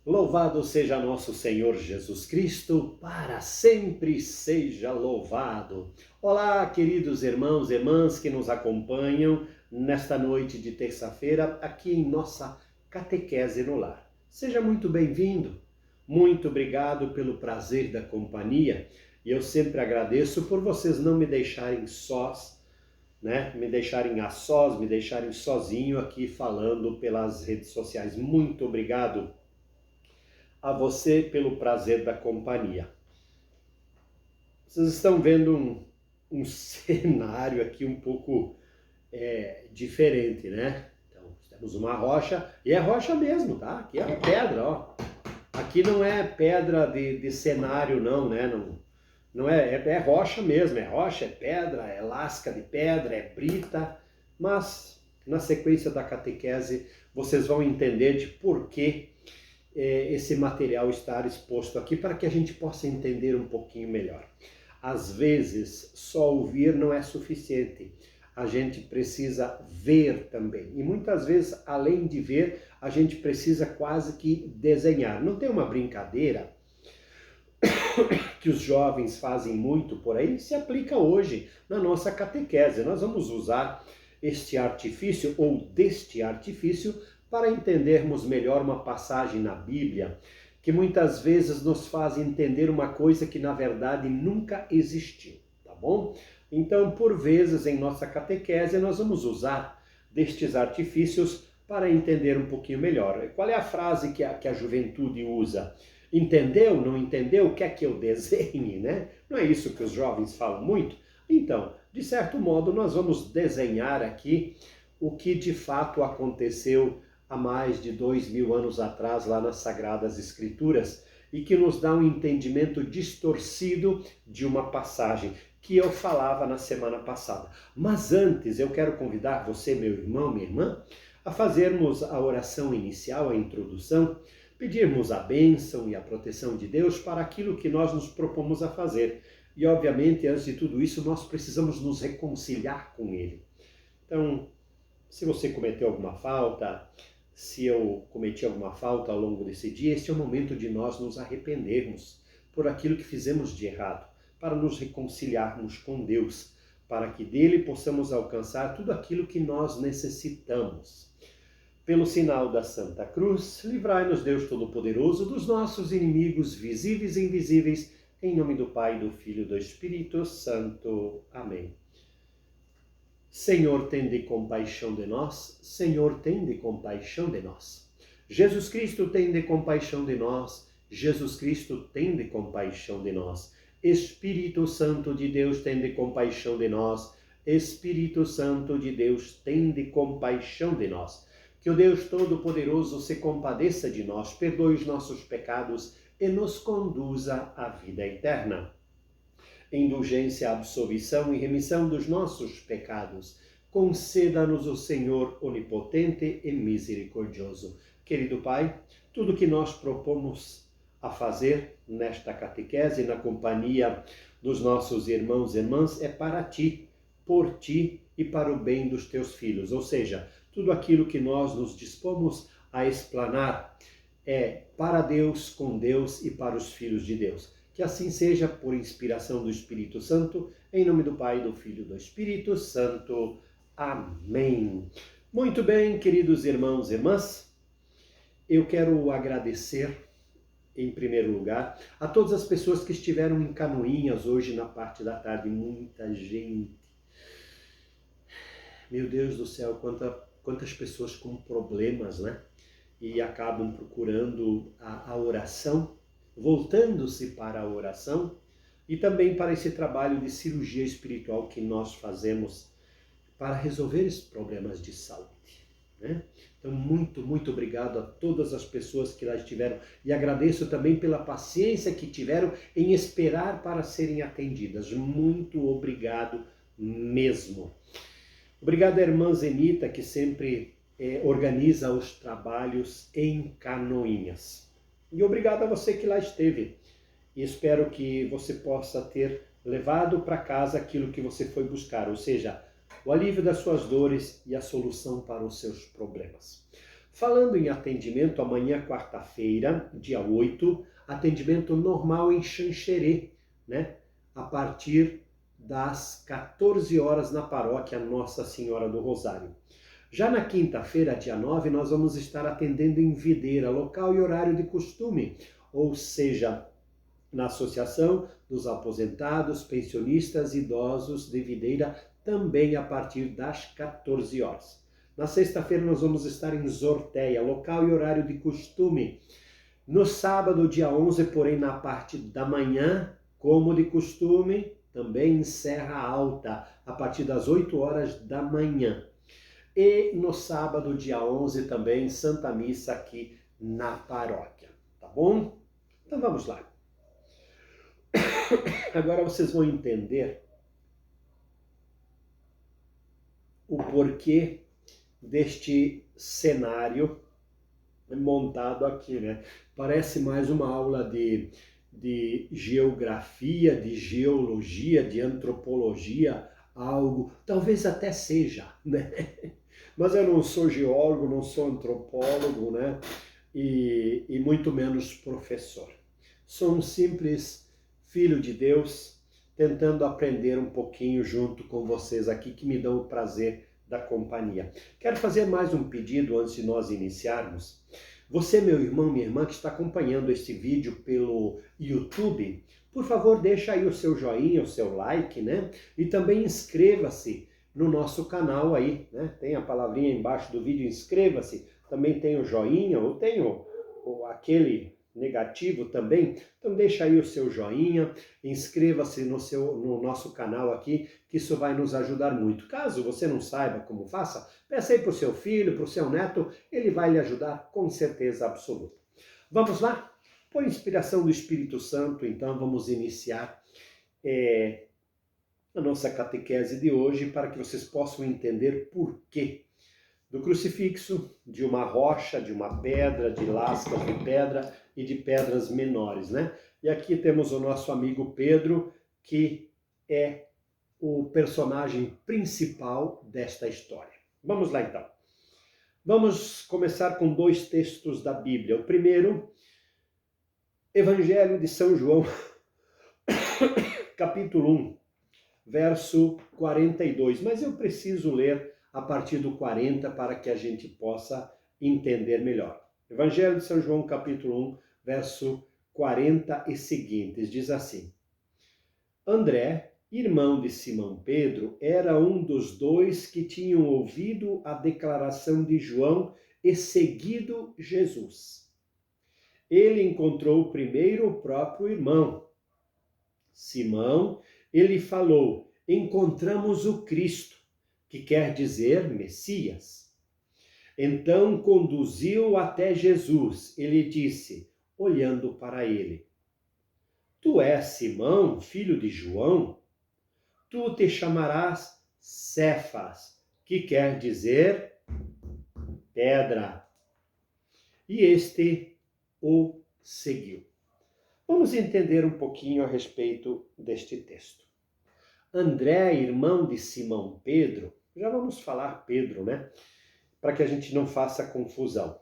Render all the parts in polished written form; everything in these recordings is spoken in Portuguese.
Louvado seja nosso Senhor Jesus Cristo, para sempre seja louvado. Olá, queridos irmãos e irmãs que nos acompanham nesta noite de terça-feira aqui em nossa Catequese no Lar. Seja muito bem-vindo, muito obrigado pelo prazer da companhia e eu sempre agradeço por vocês não me deixarem sós, né? Me deixarem a sós, me deixarem sozinho aqui falando pelas redes sociais. Muito obrigado a você pelo prazer da companhia. Vocês estão vendo um cenário aqui um pouco diferente, né? Então, temos uma rocha, e é rocha mesmo, tá? Aqui é pedra, ó. Aqui não é pedra de cenário, não, né? Não é rocha mesmo, é rocha, é pedra, é lasca de pedra, é brita, mas na sequência da catequese vocês vão entender de por que esse material estar exposto aqui para que a gente possa entender um pouquinho melhor. Às vezes, só ouvir não é suficiente. A gente precisa ver também. E muitas vezes, além de ver, a gente precisa quase que desenhar. Não tem uma brincadeira que os jovens fazem muito por aí, se aplica hoje na nossa catequese. Nós vamos usar este artifício ou deste artifício para entendermos melhor uma passagem na Bíblia que muitas vezes nos faz entender uma coisa que na verdade nunca existiu, tá bom? Então, por vezes em nossa catequese nós vamos usar destes artifícios para entender um pouquinho melhor. Qual é a frase que a juventude usa? Entendeu? Não entendeu? Quer que eu desenhe, né? Não é isso que os jovens falam muito? Então, de certo modo, nós vamos desenhar aqui o que de fato aconteceu há mais de 2000 anos atrás, lá nas Sagradas Escrituras, e que nos dá um entendimento distorcido de uma passagem que eu falava na semana passada. Mas antes, eu quero convidar você, meu irmão, minha irmã, a fazermos a oração inicial, a introdução, pedirmos a bênção e a proteção de Deus para aquilo que nós nos propomos a fazer. E, obviamente, antes de tudo isso, nós precisamos nos reconciliar com Ele. Então, se você cometeu alguma falta, se eu cometi alguma falta ao longo desse dia, este é o momento de nós nos arrependermos por aquilo que fizemos de errado, para nos reconciliarmos com Deus, para que dele possamos alcançar tudo aquilo que nós necessitamos. Pelo sinal da Santa Cruz, livrai-nos Deus Todo-Poderoso dos nossos inimigos visíveis e invisíveis, em nome do Pai, do Filho e do Espírito Santo. Amém. Senhor, tende compaixão de nós. Senhor, tende compaixão de nós. Jesus Cristo, tende compaixão de nós. Jesus Cristo, tende compaixão de nós. Espírito Santo de Deus, tende compaixão de nós. Espírito Santo de Deus, tende compaixão de nós. Que o Deus Todo-Poderoso se compadeça de nós, perdoe os nossos pecados e nos conduza à vida eterna. Indulgência, absolvição e remissão dos nossos pecados. Conceda-nos o Senhor onipotente e misericordioso. Querido Pai, tudo que nós propomos a fazer nesta catequese, na companhia dos nossos irmãos e irmãs, é para Ti, por Ti e para o bem dos Teus filhos. Ou seja, tudo aquilo que nós nos dispomos a explanar é para Deus, com Deus e para os filhos de Deus. Que assim seja por inspiração do Espírito Santo, em nome do Pai, do Filho e do Espírito Santo. Amém. Muito bem, queridos irmãos e irmãs, eu quero agradecer, em primeiro lugar, a todas as pessoas que estiveram em Canoinhas hoje na parte da tarde. Muita gente. Meu Deus do céu, quantas pessoas com problemas, né? E acabam procurando a oração, voltando-se para a oração e também para esse trabalho de cirurgia espiritual que nós fazemos para resolver esses problemas de saúde, né? Então, muito obrigado a todas as pessoas que lá estiveram e agradeço também pela paciência que tiveram em esperar para serem atendidas. Muito obrigado mesmo. Obrigado à irmã Zenita, que sempre organiza os trabalhos em Canoinhas. E obrigado a você que lá esteve. E espero que você possa ter levado para casa aquilo que você foi buscar, ou seja, o alívio das suas dores e a solução para os seus problemas. Falando em atendimento, amanhã, quarta-feira, dia 8, atendimento normal em Xanxerê, né? A partir das 14 horas na paróquia Nossa Senhora do Rosário. Já na quinta-feira, dia 9, nós vamos estar atendendo em Videira, local e horário de costume, ou seja, na Associação dos Aposentados, Pensionistas e Idosos de Videira, também a partir das 14 horas. Na sexta-feira nós vamos estar em Zorteia, local e horário de costume. No sábado, dia 11, porém, na parte da manhã, como de costume, também em Serra Alta, a partir das 8 horas da manhã. E no sábado, dia 11, também Santa Missa aqui na paróquia, tá bom? Então vamos lá. Agora vocês vão entender o porquê deste cenário montado aqui, né? Parece mais uma aula de geografia, de geologia, de antropologia, algo, talvez até seja, né? Mas eu não sou geólogo, não sou antropólogo, né? E muito menos professor. Sou um simples filho de Deus, tentando aprender um pouquinho junto com vocês aqui, que me dão o prazer da companhia. Quero fazer mais um pedido antes de nós iniciarmos. Você, meu irmão, minha irmã, que está acompanhando este vídeo pelo YouTube, por favor, deixa aí o seu joinha, o seu like, né? E também inscreva-se no nosso canal aí, né? Tem a palavrinha embaixo do vídeo, inscreva-se. Também tem o joinha, ou tem aquele negativo também, então deixa aí o seu joinha, inscreva-se no nosso canal aqui, que isso vai nos ajudar muito. Caso você não saiba como faça, peça aí para o seu filho, para o seu neto, ele vai lhe ajudar com certeza absoluta. Vamos lá? Por inspiração do Espírito Santo, então vamos iniciar a nossa catequese de hoje para que vocês possam entender por quê do crucifixo, de uma rocha, de uma pedra, de lascas de pedra e de pedras menores, né? E aqui temos o nosso amigo Pedro, que é o personagem principal desta história. Vamos lá então. Vamos começar com dois textos da Bíblia. O primeiro, Evangelho de São João, capítulo 1, verso 42. Mas eu preciso ler a partir do 40 para que a gente possa entender melhor. Evangelho de São João, capítulo 1, verso 40 e seguintes, diz assim: André, irmão de Simão Pedro, era um dos dois que tinham ouvido a declaração de João e seguido Jesus. Ele encontrou primeiro o próprio irmão, Simão, ele falou: encontramos o Cristo, que quer dizer Messias. Então conduziu até Jesus. Ele disse, olhando para ele: Tu és Simão, filho de João? Tu te chamarás Cefas, que quer dizer pedra. E este o seguiu. Vamos entender um pouquinho a respeito deste texto. André, irmão de Simão Pedro, já vamos falar Pedro, né? Para que a gente não faça confusão.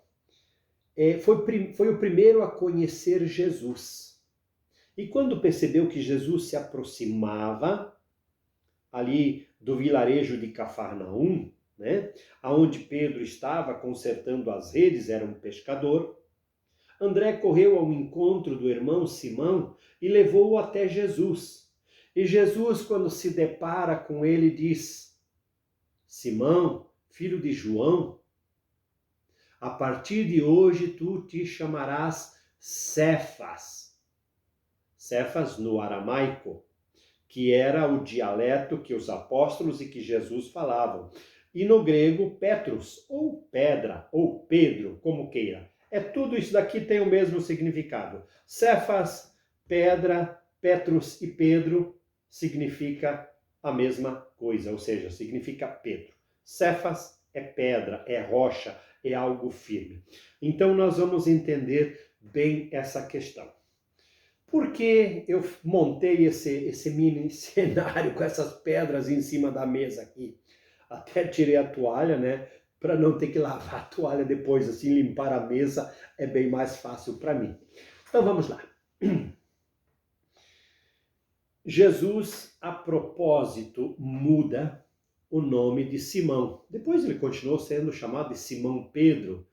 Foi o primeiro a conhecer Jesus. E quando percebeu que Jesus se aproximava ali do vilarejo de Cafarnaum, né? Aonde Pedro estava consertando as redes, era um pescador, André correu ao encontro do irmão Simão e levou-o até Jesus. E Jesus, quando se depara com ele, diz: Simão, filho de João, a partir de hoje tu te chamarás Cefas. Cefas no aramaico, que era o dialeto que os apóstolos e que Jesus falavam. E no grego, Petrus, ou pedra, ou Pedro, como queira. Tudo isso daqui tem o mesmo significado. Cefas, pedra, Petrus e Pedro significa a mesma coisa, ou seja, significa Pedro. Cefas é pedra, é rocha, é algo firme. Então nós vamos entender bem essa questão. Por que eu montei esse mini cenário com essas pedras em cima da mesa aqui? Até tirei a toalha, né? para não ter que lavar a toalha depois, assim, limpar a mesa é bem mais fácil para mim. Então vamos lá. Jesus, a propósito, muda o nome de Simão. Depois ele continuou sendo chamado de Simão Pedro.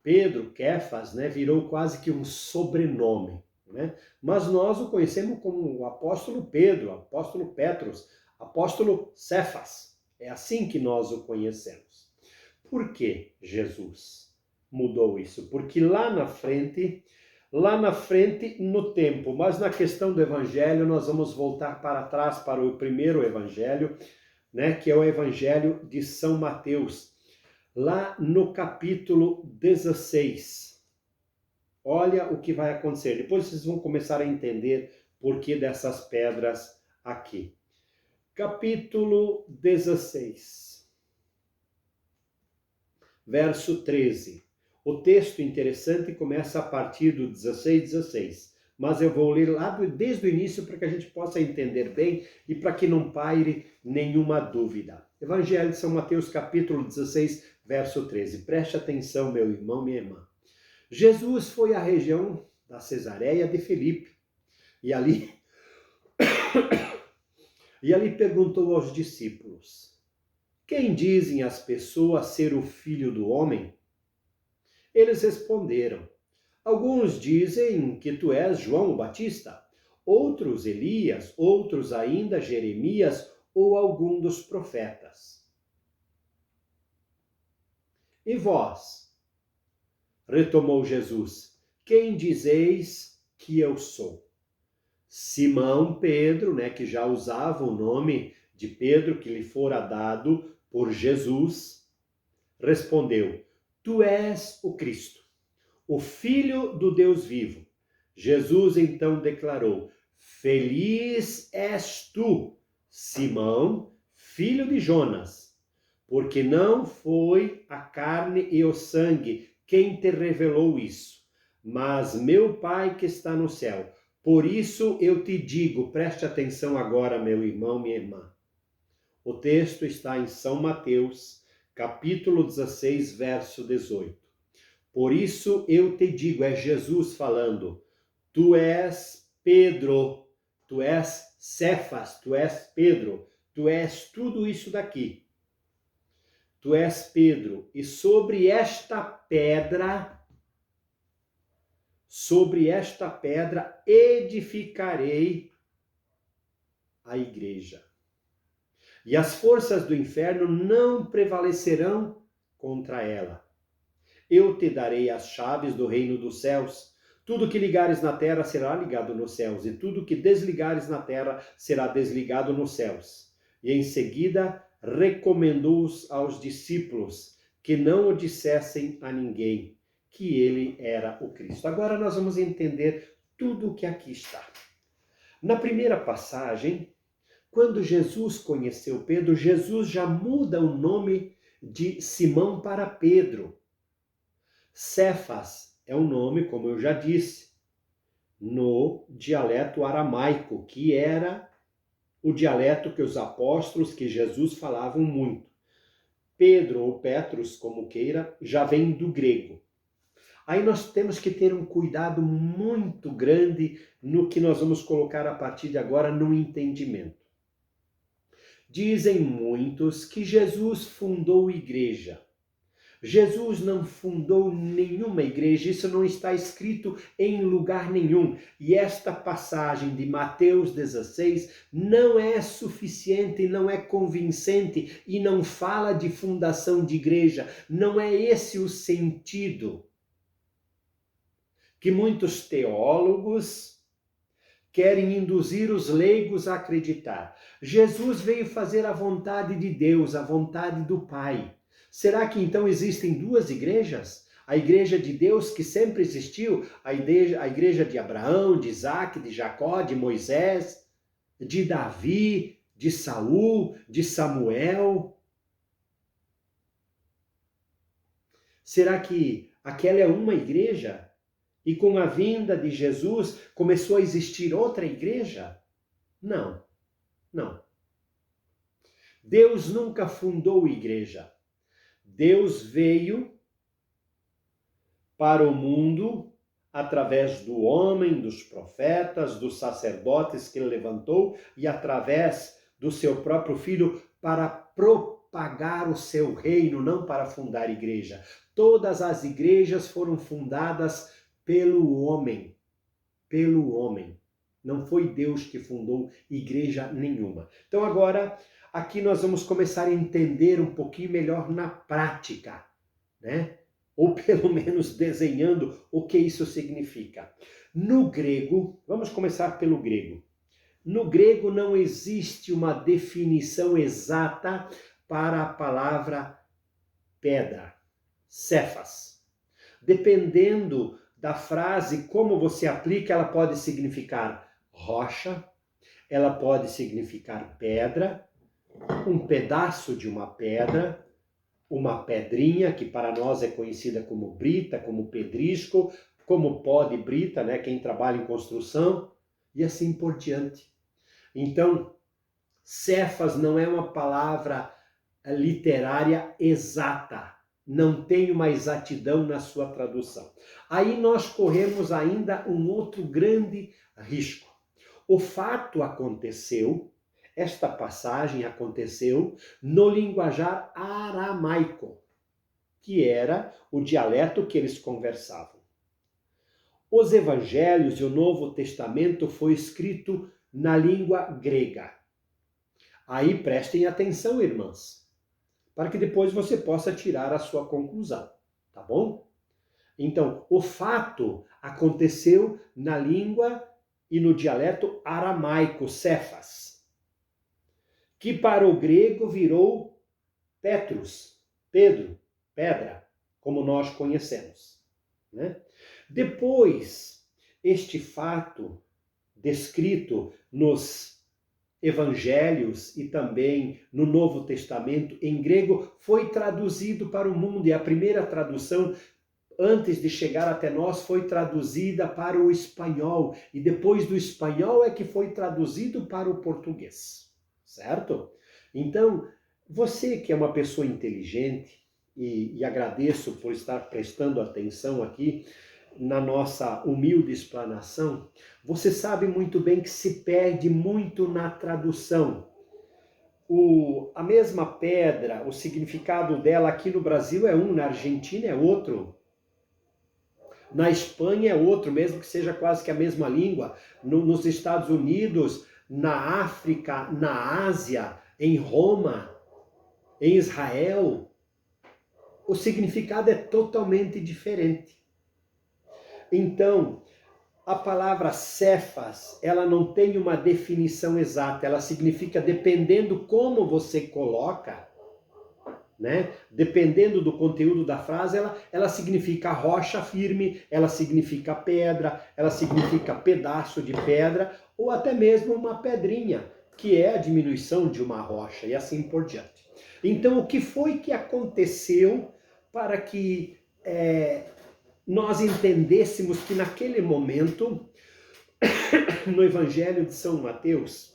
Pedro, Kéfas, né, virou quase que um sobrenome, né? Mas nós o conhecemos como o apóstolo Pedro, apóstolo Petros, apóstolo Cefas. É assim que nós o conhecemos. Por que Jesus mudou isso? Porque lá na frente no tempo, mas na questão do evangelho, nós vamos voltar para trás para o primeiro evangelho, né, que é o evangelho de São Mateus, lá no capítulo 16. Olha o que vai acontecer. Depois vocês vão começar a entender por que dessas pedras aqui. Capítulo 16, verso 13. O texto interessante começa a partir do 16, mas eu vou ler lá desde o início para que a gente possa entender bem e para que não paire nenhuma dúvida. Evangelho de São Mateus, capítulo 16, verso 13. Preste atenção, meu irmão, minha irmã. Jesus foi à região da Cesareia de Filipe e ali perguntou aos discípulos: quem dizem as pessoas ser o Filho do Homem? Eles responderam: alguns dizem que tu és João o Batista, outros Elias, outros ainda Jeremias ou algum dos profetas. E vós? Retomou Jesus: quem dizeis que eu sou? Simão Pedro, né, que já usava o nome de Pedro que lhe fora dado por Jesus, respondeu: tu és o Cristo, o Filho do Deus vivo. Jesus então declarou: feliz és tu, Simão, filho de Jonas, porque não foi a carne e o sangue quem te revelou isso, mas meu Pai que está no céu. Por isso eu te digo, preste atenção agora, meu irmão, minha irmã. O texto está em São Mateus, capítulo 16, verso 18. Por isso eu te digo, é Jesus falando, tu és Pedro, tu és Cefas, tu és Pedro, tu és tudo isso daqui. Tu és Pedro, e sobre esta pedra edificarei a igreja. E as forças do inferno não prevalecerão contra ela. Eu te darei as chaves do reino dos céus. Tudo que ligares na terra será ligado nos céus, e tudo que desligares na terra será desligado nos céus. E em seguida recomendou-os aos discípulos que não o dissessem a ninguém, que ele era o Cristo. Agora nós vamos entender tudo o que aqui está. Na primeira passagem, quando Jesus conheceu Pedro, Jesus já muda o nome de Simão para Pedro. Cefas é um nome, como eu já disse, no dialeto aramaico, que era o dialeto que os apóstolos, que Jesus falavam muito. Pedro, ou Petros, como queira, já vem do grego. Aí nós temos que ter um cuidado muito grande no que nós vamos colocar a partir de agora no entendimento. Dizem muitos que Jesus fundou igreja. Jesus não fundou nenhuma igreja, isso não está escrito em lugar nenhum. E esta passagem de Mateus 16 não é suficiente, não é convincente e não fala de fundação de igreja. Não é esse o sentido que muitos teólogos querem induzir os leigos a acreditar. Jesus veio fazer a vontade de Deus, a vontade do Pai. Será que então existem duas igrejas? A igreja de Deus que sempre existiu, a igreja de Abraão, de Isaac, de Jacó, de Moisés, de Davi, de Saul, de Samuel? Será que aquela é uma igreja? E com a vinda de Jesus começou a existir outra igreja? Não, não. Deus nunca fundou igreja. Deus veio para o mundo através do homem, dos profetas, dos sacerdotes que ele levantou e através do seu próprio Filho para propagar o seu reino, não para fundar igreja. Todas as igrejas foram fundadas pelo homem. Pelo homem. Não foi Deus que fundou igreja nenhuma. Então agora, aqui nós vamos começar a entender um pouquinho melhor na prática, né? Ou pelo menos desenhando o que isso significa. No grego, vamos começar pelo grego. No grego não existe uma definição exata para a palavra pedra, cefas. Dependendo da frase, como você aplica, ela pode significar rocha, ela pode significar pedra, um pedaço de uma pedra, uma pedrinha, que para nós é conhecida como brita, como pedrisco, como pó de brita, né? Quem trabalha em construção, e assim por diante. Então, cefas não é uma palavra literária exata, não tem uma exatidão na sua tradução. Aí nós corremos ainda um outro grande risco. O fato aconteceu, esta passagem aconteceu no linguajar aramaico, que era o dialeto que eles conversavam. Os evangelhos e o Novo Testamento foi escrito na língua grega. Aí prestem atenção, irmãs, para que depois você possa tirar a sua conclusão, tá bom? Então, o fato aconteceu na língua e no dialeto aramaico, cefas, que para o grego virou Petrus, Pedro, pedra, como nós conhecemos, né? Depois, este fato descrito nos evangelhos e também no Novo Testamento em grego foi traduzido para o mundo, e a primeira tradução antes de chegar até nós foi traduzida para o espanhol, e depois do espanhol é que foi traduzido para o português, certo? Então, você que é uma pessoa inteligente, e agradeço por estar prestando atenção aqui na nossa humilde explanação, você sabe muito bem que se perde muito na tradução. A mesma pedra, o significado dela aqui no Brasil é um, na Argentina é outro, na Espanha é outro, mesmo que seja quase que a mesma língua, nos Estados Unidos, na África, na Ásia, em Roma, em Israel, o significado é totalmente diferente. Então, a palavra cefas, ela não tem uma definição exata, ela significa, dependendo como você coloca, né? Dependendo do conteúdo da frase, ela significa rocha firme, ela significa pedra, ela significa pedaço de pedra, ou até mesmo uma pedrinha, que é a diminuição de uma rocha, e assim por diante. Então, o que foi que aconteceu para que nós entendêssemos que naquele momento, no Evangelho de São Mateus,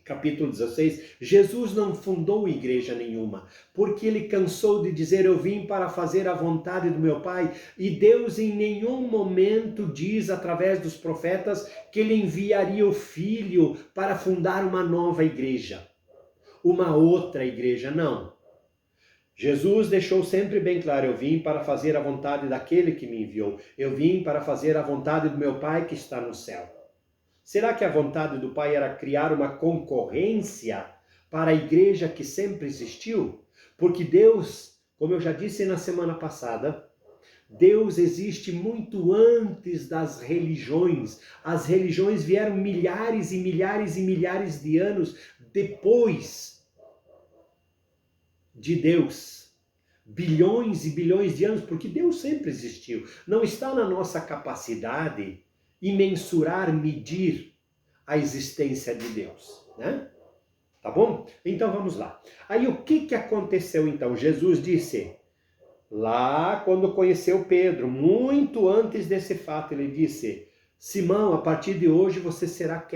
capítulo 16, Jesus não fundou igreja nenhuma, porque ele cansou de dizer, eu vim para fazer a vontade do meu Pai, e Deus em nenhum momento diz, através dos profetas, que ele enviaria o Filho para fundar uma nova igreja, uma outra igreja, não. Jesus deixou sempre bem claro, eu vim para fazer a vontade daquele que me enviou, eu vim para fazer a vontade do meu Pai que está no céu. Será que a vontade do Pai era criar uma concorrência para a igreja que sempre existiu? Porque Deus, como eu já disse na semana passada, Deus existe muito antes das religiões. As religiões vieram milhares e milhares e milhares de anos depois de Deus. Bilhões e bilhões de anos, porque Deus sempre existiu. Não está na nossa capacidade e mensurar, medir a existência de Deus, né? Tá bom? Então vamos lá. Aí o que aconteceu então? Jesus disse, lá quando conheceu Pedro, muito antes desse fato, ele disse, Simão, a partir de hoje você será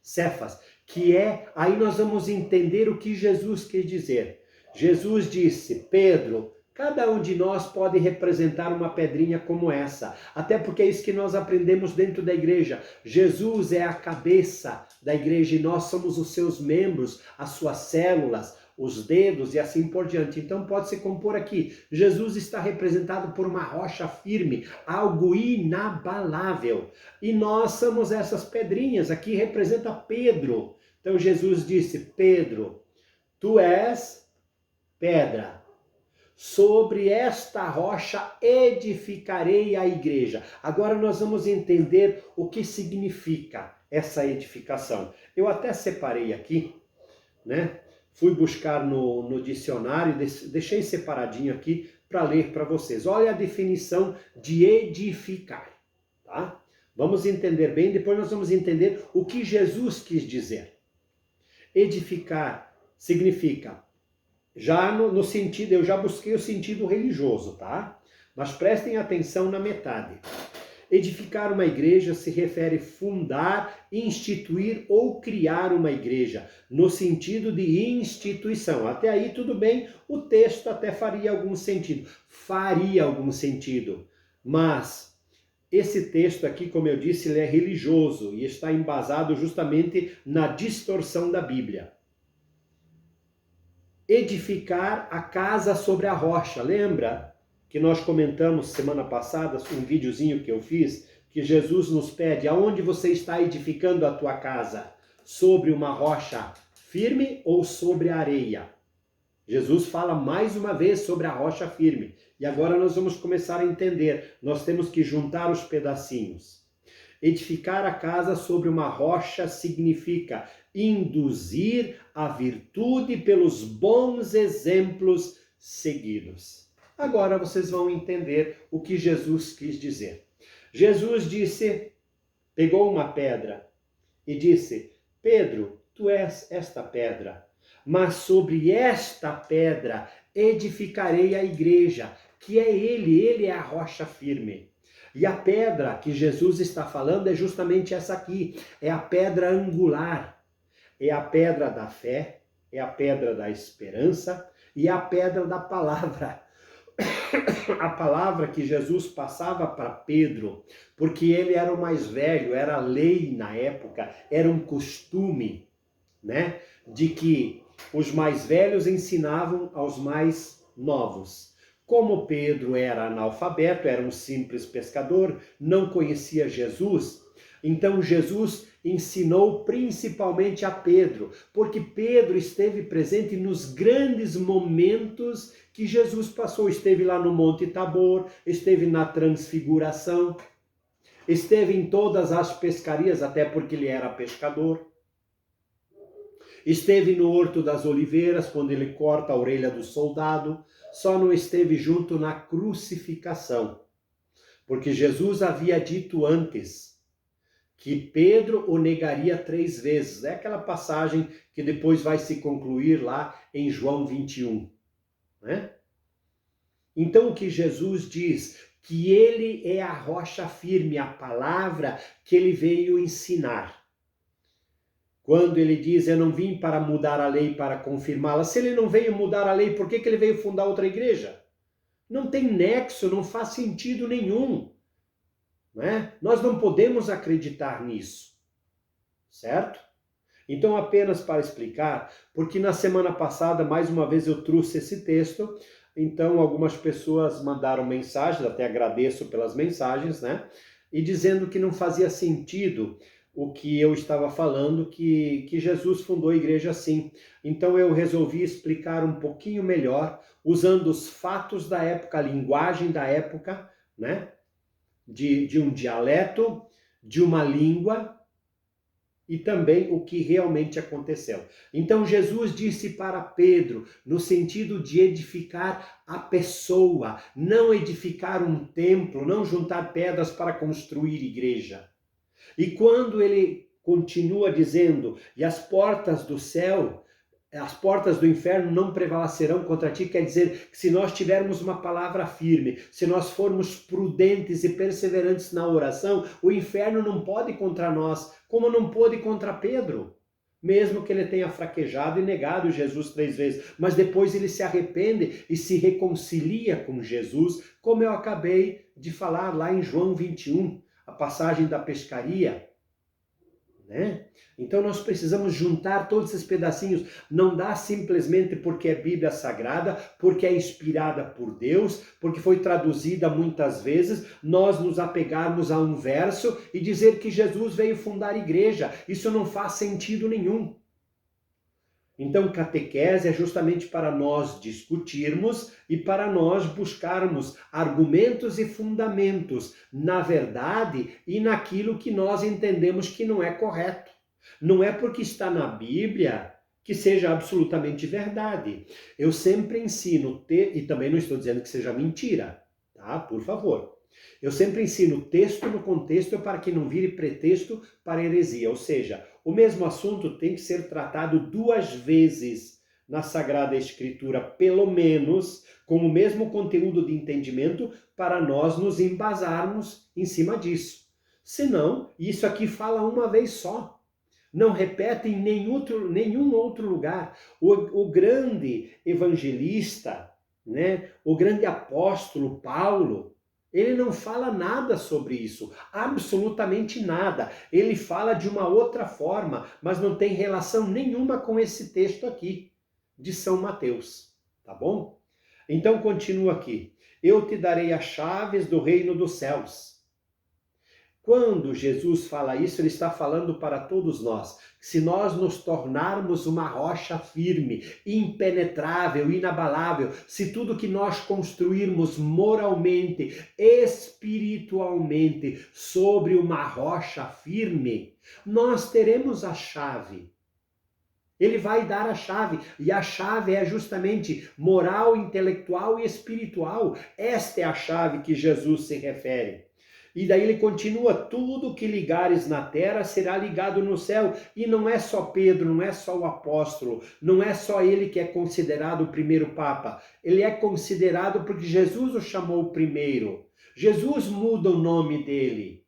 Cefas, que é, aí nós vamos entender o que Jesus quis dizer. Jesus disse: Pedro, cada um de nós pode representar uma pedrinha como essa. Até porque é isso que nós aprendemos dentro da igreja. Jesus é a cabeça da igreja e nós somos os seus membros, as suas células, os dedos e assim por diante. Então pode-se compor aqui: Jesus está representado por uma rocha firme, algo inabalável. E nós somos essas pedrinhas. Aqui representa Pedro. Então Jesus disse: Pedro, tu és pedra. Sobre esta rocha edificarei a igreja. Agora nós vamos entender o que significa essa edificação. Eu até separei aqui, né? Fui buscar no dicionário, deixei separadinho aqui para ler para vocês. Olha a definição de edificar, tá? Vamos entender bem, depois nós vamos entender o que Jesus quis dizer. Edificar significa, já no sentido, eu já busquei o sentido religioso, tá? Mas prestem atenção na metade. Edificar uma igreja se refere fundar, instituir ou criar uma igreja, no sentido de instituição. Até aí tudo bem, o texto até faria algum sentido. Mas esse texto aqui, como eu disse, ele é religioso e está embasado justamente na distorção da Bíblia. Edificar a casa sobre a rocha, lembra? Que nós comentamos semana passada, um videozinho que eu fiz, que Jesus nos pede: aonde você está edificando a tua casa? Sobre uma rocha firme ou sobre a areia? Jesus fala mais uma vez sobre a rocha firme. E agora nós vamos começar a entender. Nós temos que juntar os pedacinhos. Edificar a casa sobre uma rocha significa induzir a virtude pelos bons exemplos seguidos. Agora vocês vão entender o que Jesus quis dizer. Jesus disse, pegou uma pedra e disse: Pedro, tu és esta pedra, mas sobre esta pedra edificarei a igreja, que é ele é a rocha firme. E a pedra que Jesus está falando é justamente essa aqui, é a pedra angular, é a pedra da fé, é a pedra da esperança e é a pedra da palavra. A palavra que Jesus passava para Pedro, porque ele era o mais velho, era lei na época, era um costume, né, de que os mais velhos ensinavam aos mais novos. Como Pedro era analfabeto, era um simples pescador, não conhecia Jesus, então Jesus ensinou principalmente a Pedro, porque Pedro esteve presente nos grandes momentos que Jesus passou. Esteve lá no Monte Tabor, esteve na Transfiguração, esteve em todas as pescarias, até porque ele era pescador. Esteve no Horto das Oliveiras, quando ele corta a orelha do soldado, só não esteve junto na crucificação, porque Jesus havia dito antes que Pedro o negaria 3 vezes. É aquela passagem que depois vai se concluir lá em João 21. Né? Então o que Jesus diz? Que ele é a rocha firme, a palavra que ele veio ensinar. Quando ele diz: eu não vim para mudar a lei, para confirmá-la. Se ele não veio mudar a lei, por que ele veio fundar outra igreja? Não tem nexo, não faz sentido nenhum. Né? Nós não podemos acreditar nisso, certo? Então, apenas para explicar, porque na semana passada, mais uma vez, eu trouxe esse texto, então algumas pessoas mandaram mensagens, até agradeço pelas mensagens, né? E dizendo que não fazia sentido o que eu estava falando, que Jesus fundou a igreja assim. Então eu resolvi explicar um pouquinho melhor, usando os fatos da época, a linguagem da época, né? De um dialeto, de uma língua e também o que realmente aconteceu. Então Jesus disse para Pedro, no sentido de edificar a pessoa, não edificar um templo, não juntar pedras para construir igreja. E quando ele continua dizendo: e as portas do céu, as portas do inferno não prevalecerão contra ti, quer dizer que se nós tivermos uma palavra firme, se nós formos prudentes e perseverantes na oração, o inferno não pode contra nós, como não pôde contra Pedro. mesmo que ele tenha fraquejado e negado Jesus 3 vezes, mas depois ele se arrepende e se reconcilia com Jesus, como eu acabei de falar lá em João 21, a passagem da pescaria, né? Então nós precisamos juntar todos esses pedacinhos. Não dá simplesmente porque é Bíblia Sagrada, porque é inspirada por Deus, porque foi traduzida muitas vezes, nós nos apegarmos a um verso e dizer que Jesus veio fundar igreja. Isso não faz sentido nenhum. Então, catequese é justamente para nós discutirmos e para nós buscarmos argumentos e fundamentos na verdade e naquilo que nós entendemos que não é correto. Não é porque está na Bíblia que seja absolutamente verdade. Eu sempre ensino, e também não estou dizendo que seja mentira, tá? Por favor. Eu sempre ensino texto no contexto para que não vire pretexto para heresia, ou seja, o mesmo assunto tem que ser tratado 2 vezes na Sagrada Escritura, pelo menos, com o mesmo conteúdo de entendimento, para nós nos embasarmos em cima disso. Senão, isso aqui fala uma vez só. Não repete em nenhum outro lugar. O grande evangelista, né, o grande apóstolo Paulo, ele não fala nada sobre isso, absolutamente nada. Ele fala de uma outra forma, mas não tem relação nenhuma com esse texto aqui, de São Mateus, tá bom? Então continua aqui. Eu te darei as chaves do reino dos céus. Quando Jesus fala isso, ele está falando para todos nós. Se nós nos tornarmos uma rocha firme, impenetrável, inabalável, se tudo que nós construirmos moralmente, espiritualmente, sobre uma rocha firme, nós teremos a chave. Ele vai dar a chave, e a chave é justamente moral, intelectual e espiritual. Esta é a chave que Jesus se refere. E daí ele continua, tudo que ligares na terra será ligado no céu. E não é só Pedro, não é só o apóstolo, não é só ele que é considerado o primeiro papa. Ele é considerado porque Jesus o chamou primeiro. Jesus muda o nome dele.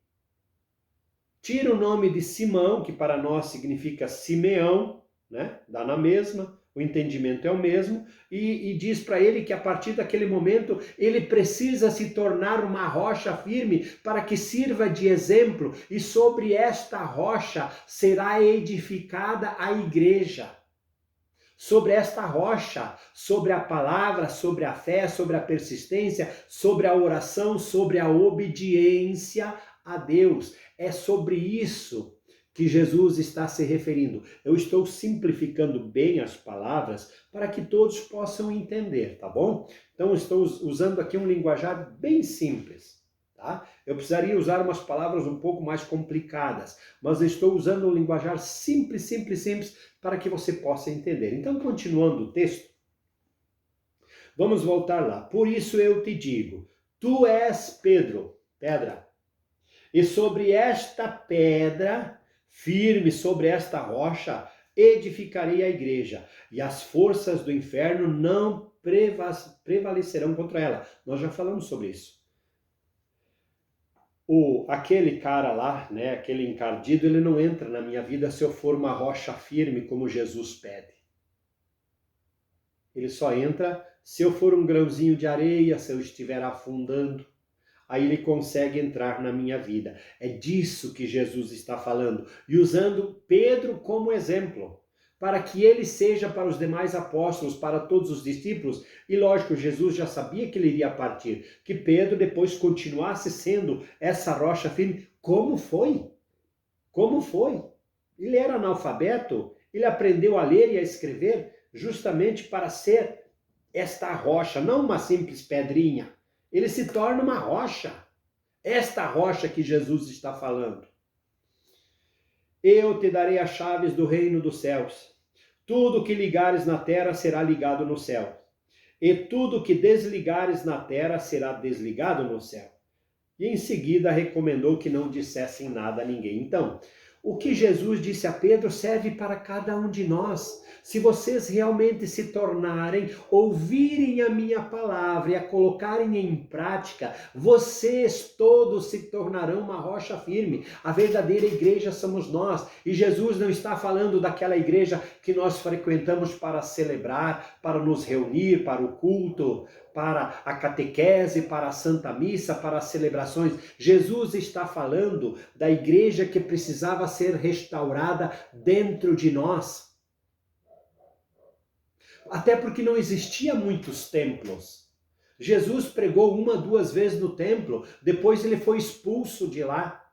Tira o nome de Simão, que para nós significa Simeão, né? Dá na mesma. O entendimento é o mesmo, e diz para ele que a partir daquele momento ele precisa se tornar uma rocha firme para que sirva de exemplo, e sobre esta rocha será edificada a igreja. Sobre esta rocha, sobre a palavra, sobre a fé, sobre a persistência, sobre a oração, sobre a obediência a Deus. É sobre isso que Jesus está se referindo. Eu estou simplificando bem as palavras para que todos possam entender, tá bom? Então, estou usando aqui um linguajar bem simples, tá? Eu precisaria usar umas palavras um pouco mais complicadas, mas eu estou usando um linguajar simples, simples, simples, para que você possa entender. Então, continuando o texto, vamos voltar lá. Por isso eu te digo, tu és Pedro, pedra, e sobre esta pedra, firme sobre esta rocha, edificarei a igreja, e as forças do inferno não prevalecerão contra ela. Nós já falamos sobre isso. Aquele cara lá, né, aquele encardido, ele não entra na minha vida se eu for uma rocha firme, como Jesus pede. Ele só entra se eu for um grãozinho de areia, se eu estiver afundando. Aí ele consegue entrar na minha vida. É disso que Jesus está falando. E usando Pedro como exemplo, para que ele seja para os demais apóstolos, para todos os discípulos. E lógico, Jesus já sabia que ele iria partir, que Pedro depois continuasse sendo essa rocha firme. Como foi? Como foi? Ele era analfabeto, ele aprendeu a ler e a escrever justamente para ser esta rocha, não uma simples pedrinha. Ele se torna uma rocha. Esta rocha que Jesus está falando. Eu te darei as chaves do reino dos céus. Tudo que ligares na terra será ligado no céu. E tudo que desligares na terra será desligado no céu. E em seguida recomendou que não dissessem nada a ninguém. Então, O que Jesus disse a Pedro serve para cada um de nós. Se vocês realmente se tornarem, ouvirem a minha palavra e a colocarem em prática, vocês todos se tornarão uma rocha firme. A verdadeira igreja somos nós. E Jesus não está falando daquela igreja que nós frequentamos para celebrar, para nos reunir, para o culto, para a catequese, para a Santa Missa, para as celebrações. Jesus está falando da igreja que precisava ser restaurada dentro de nós. Até porque não existia muitos templos. Jesus pregou 1, 2 vezes no templo, depois ele foi expulso de lá.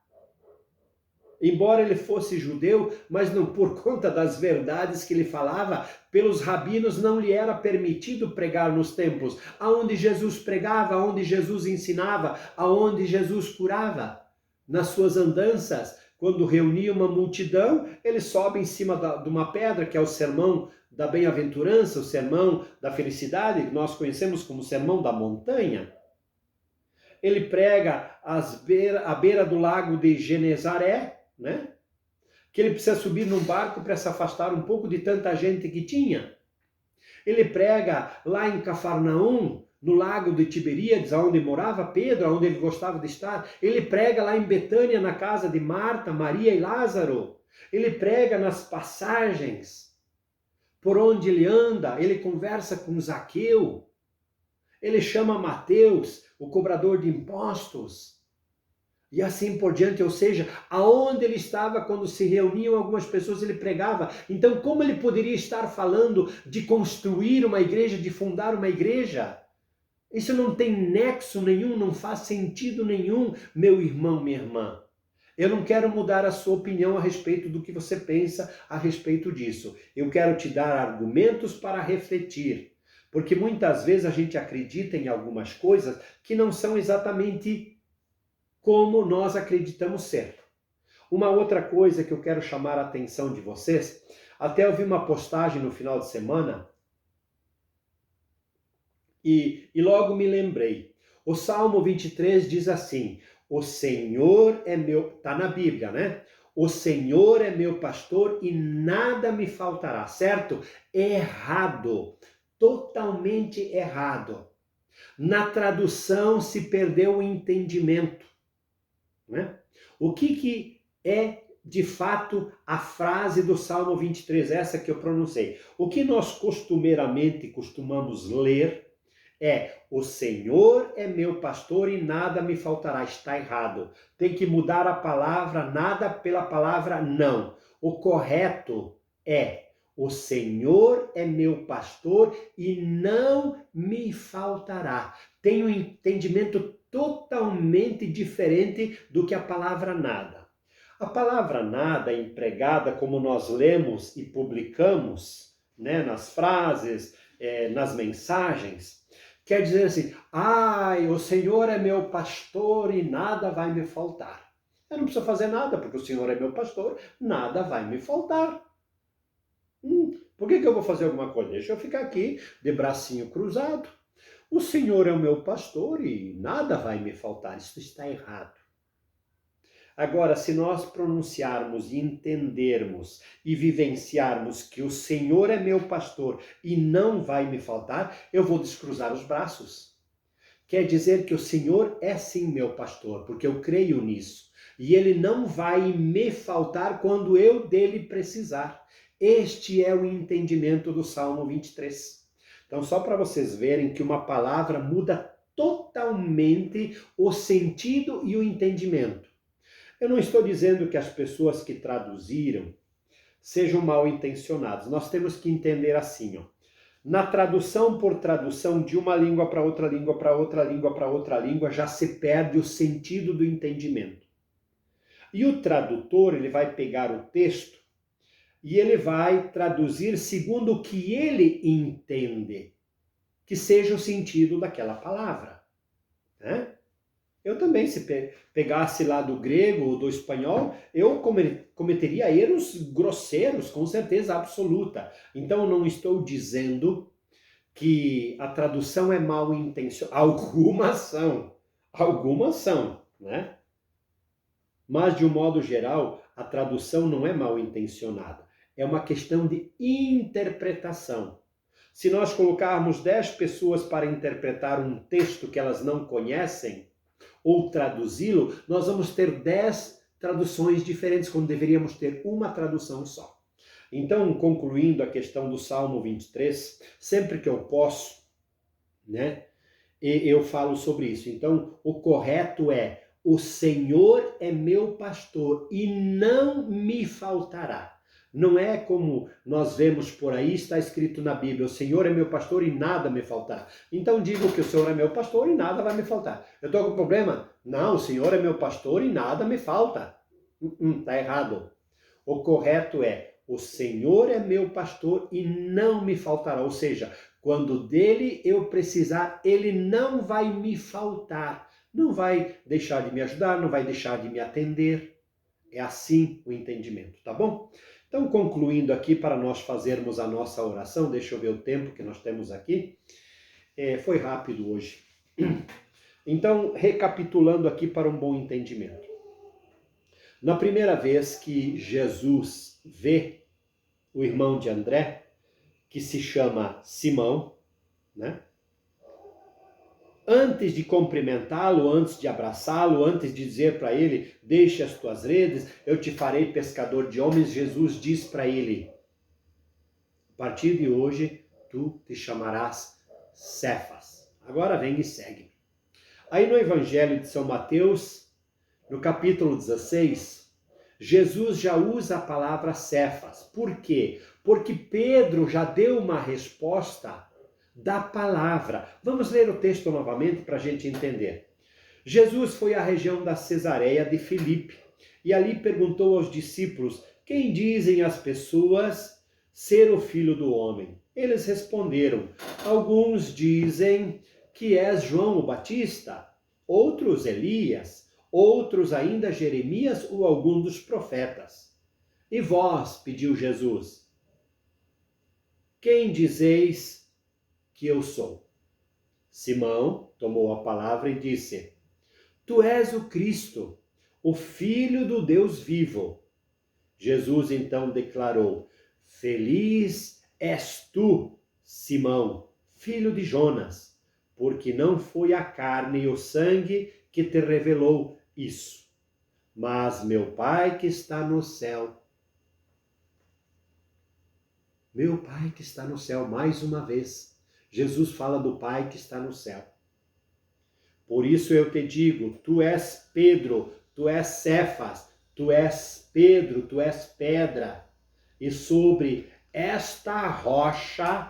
Embora ele fosse judeu, mas não por conta das verdades que ele falava, pelos rabinos não lhe era permitido pregar nos templos, aonde Jesus pregava, aonde Jesus ensinava, aonde Jesus curava. Nas suas andanças, quando reunia uma multidão, ele sobe em cima de uma pedra, que é o sermão da bem-aventurança, o sermão da felicidade, que nós conhecemos como sermão da montanha. Ele prega à beira do lago de Genezaré, né? Que ele precisa subir num barco para se afastar um pouco de tanta gente que tinha. Ele prega lá em Cafarnaum, no lago de Tiberíades, onde morava Pedro, onde ele gostava de estar. Ele prega lá em Betânia, na casa de Marta, Maria e Lázaro. Ele prega nas passagens por onde ele anda, ele conversa com Zaqueu. Ele chama Mateus, o cobrador de impostos. E assim por diante, ou seja, aonde ele estava quando se reuniam algumas pessoas, ele pregava. Então, como ele poderia estar falando de construir uma igreja, de fundar uma igreja? Isso não tem nexo nenhum, não faz sentido nenhum, meu irmão, minha irmã. Eu não quero mudar a sua opinião a respeito do que você pensa a respeito disso. Eu quero te dar argumentos para refletir. Porque muitas vezes a gente acredita em algumas coisas que não são exatamente como nós acreditamos ser. Uma outra coisa que eu quero chamar a atenção de vocês, até eu vi uma postagem no final de semana e logo me lembrei. O Salmo 23 diz assim: o Senhor é meu... Está na Bíblia, né? O Senhor é meu pastor e nada me faltará, certo? Errado. Totalmente errado. Na tradução se perdeu o entendimento, né? O que é de fato a frase do Salmo 23, essa que eu pronunciei? O que nós costumeiramente costumamos ler é: o Senhor é meu pastor e nada me faltará. Está errado. Tem que mudar a palavra nada pela palavra não. O correto é: o Senhor é meu pastor e não me faltará. Tem um entendimento totalmente diferente do que a palavra nada. A palavra nada é empregada, como nós lemos e publicamos, né, nas frases, nas mensagens, quer dizer assim: ai, o Senhor é meu pastor e nada vai me faltar. Eu não preciso fazer nada, porque o Senhor é meu pastor, nada vai me faltar. Por que eu vou fazer alguma coisa? Deixa eu ficar aqui de bracinho cruzado. O Senhor é o meu pastor e nada vai me faltar. Isso está errado. Agora, se nós pronunciarmos e entendermos e vivenciarmos que o Senhor é meu pastor e não vai me faltar, eu vou descruzar os braços. Quer dizer que o Senhor é sim meu pastor, porque eu creio nisso. E ele não vai me faltar quando eu dele precisar. Este é o entendimento do Salmo 23. Então, só para vocês verem que uma palavra muda totalmente o sentido e o entendimento. Eu não estou dizendo que as pessoas que traduziram sejam mal intencionadas. Nós temos que entender assim, ó. Na tradução por tradução de uma língua para outra língua, para outra língua, para outra língua, já se perde o sentido do entendimento. E o tradutor, ele vai pegar o texto e ele vai traduzir segundo o que ele entende que seja o sentido daquela palavra, né? Eu também, se pegasse lá do grego ou do espanhol, eu cometeria erros grosseiros, com certeza absoluta. Então, não estou dizendo que a tradução é mal intencionada. Algumas são, né? Mas, de um modo geral, a tradução não é mal intencionada, é uma questão de interpretação. Se nós colocarmos 10 pessoas para interpretar um texto que elas não conhecem, ou traduzi-lo, nós vamos ter 10 traduções diferentes, quando deveríamos ter uma tradução só. Então, concluindo a questão do Salmo 23, sempre que eu posso, né, eu falo sobre isso. Então, o correto é: o Senhor é meu pastor e não me faltará. Não é como nós vemos por aí, está escrito na Bíblia: o Senhor é meu pastor e nada me faltará. Então digo que o Senhor é meu pastor e nada vai me faltar. Eu estou com problema? Não, o Senhor é meu pastor e nada me falta. Está errado. O correto é: o Senhor é meu pastor e não me faltará. Ou seja, quando dele eu precisar, ele não vai me faltar. Não vai deixar de me ajudar, não vai deixar de me atender. É assim o entendimento, tá bom? Então, concluindo aqui, para nós fazermos a nossa oração, deixa eu ver o tempo que nós temos aqui. Foi rápido hoje. Então, recapitulando aqui para um bom entendimento. Na primeira vez que Jesus vê o irmão de André, que se chama Simão, né? Antes de cumprimentá-lo, antes de abraçá-lo, antes de dizer para ele: deixe as tuas redes, eu te farei pescador de homens, Jesus diz para ele: a partir de hoje, tu te chamarás Cefas. Agora vem e segue. Aí no Evangelho de São Mateus, no capítulo 16, Jesus já usa a palavra Cefas. Por quê? Porque Pedro já deu uma resposta da palavra. Vamos ler o texto novamente para a gente entender. Jesus foi à região da Cesareia de Filipe e ali perguntou aos discípulos: quem dizem as pessoas ser o Filho do Homem? Eles responderam: alguns dizem que és João o Batista, outros Elias, outros ainda Jeremias ou algum dos profetas. E vós, pediu Jesus, quem dizeis que eu sou? Simão tomou a palavra e disse: tu és o Cristo, o Filho do Deus vivo. Jesus então declarou: feliz és tu, Simão, filho de Jonas, porque não foi a carne e o sangue que te revelou isso, mas meu Pai que está no céu. Meu Pai que está no céu, mais uma vez. Jesus fala do Pai que está no céu. Por isso eu te digo, tu és Pedro, tu és Cefas, tu és Pedro, tu és pedra. E sobre esta rocha,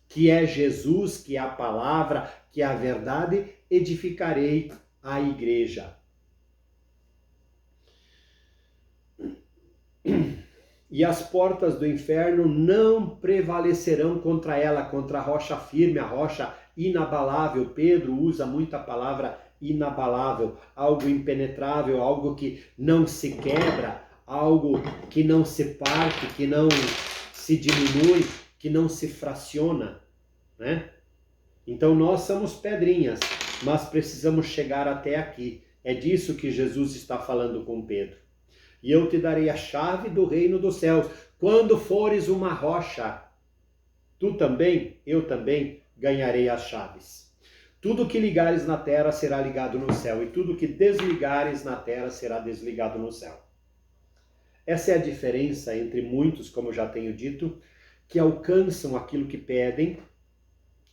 que é Jesus, que é a palavra, que é a verdade, edificarei a igreja. E as portas do inferno não prevalecerão contra ela, contra a rocha firme, a rocha inabalável. Pedro usa muito a palavra inabalável, algo impenetrável, algo que não se quebra, algo que não se parte, que não se diminui, que não se fraciona, né? Então nós somos pedrinhas, mas precisamos chegar até aqui. É disso que Jesus está falando com Pedro. E eu te darei a chave do reino dos céus. Quando fores uma rocha, tu também, eu também, ganharei as chaves. Tudo que ligares na terra será ligado no céu, e tudo que desligares na terra será desligado no céu. Essa é a diferença entre muitos, como eu já tenho dito, que alcançam aquilo que pedem,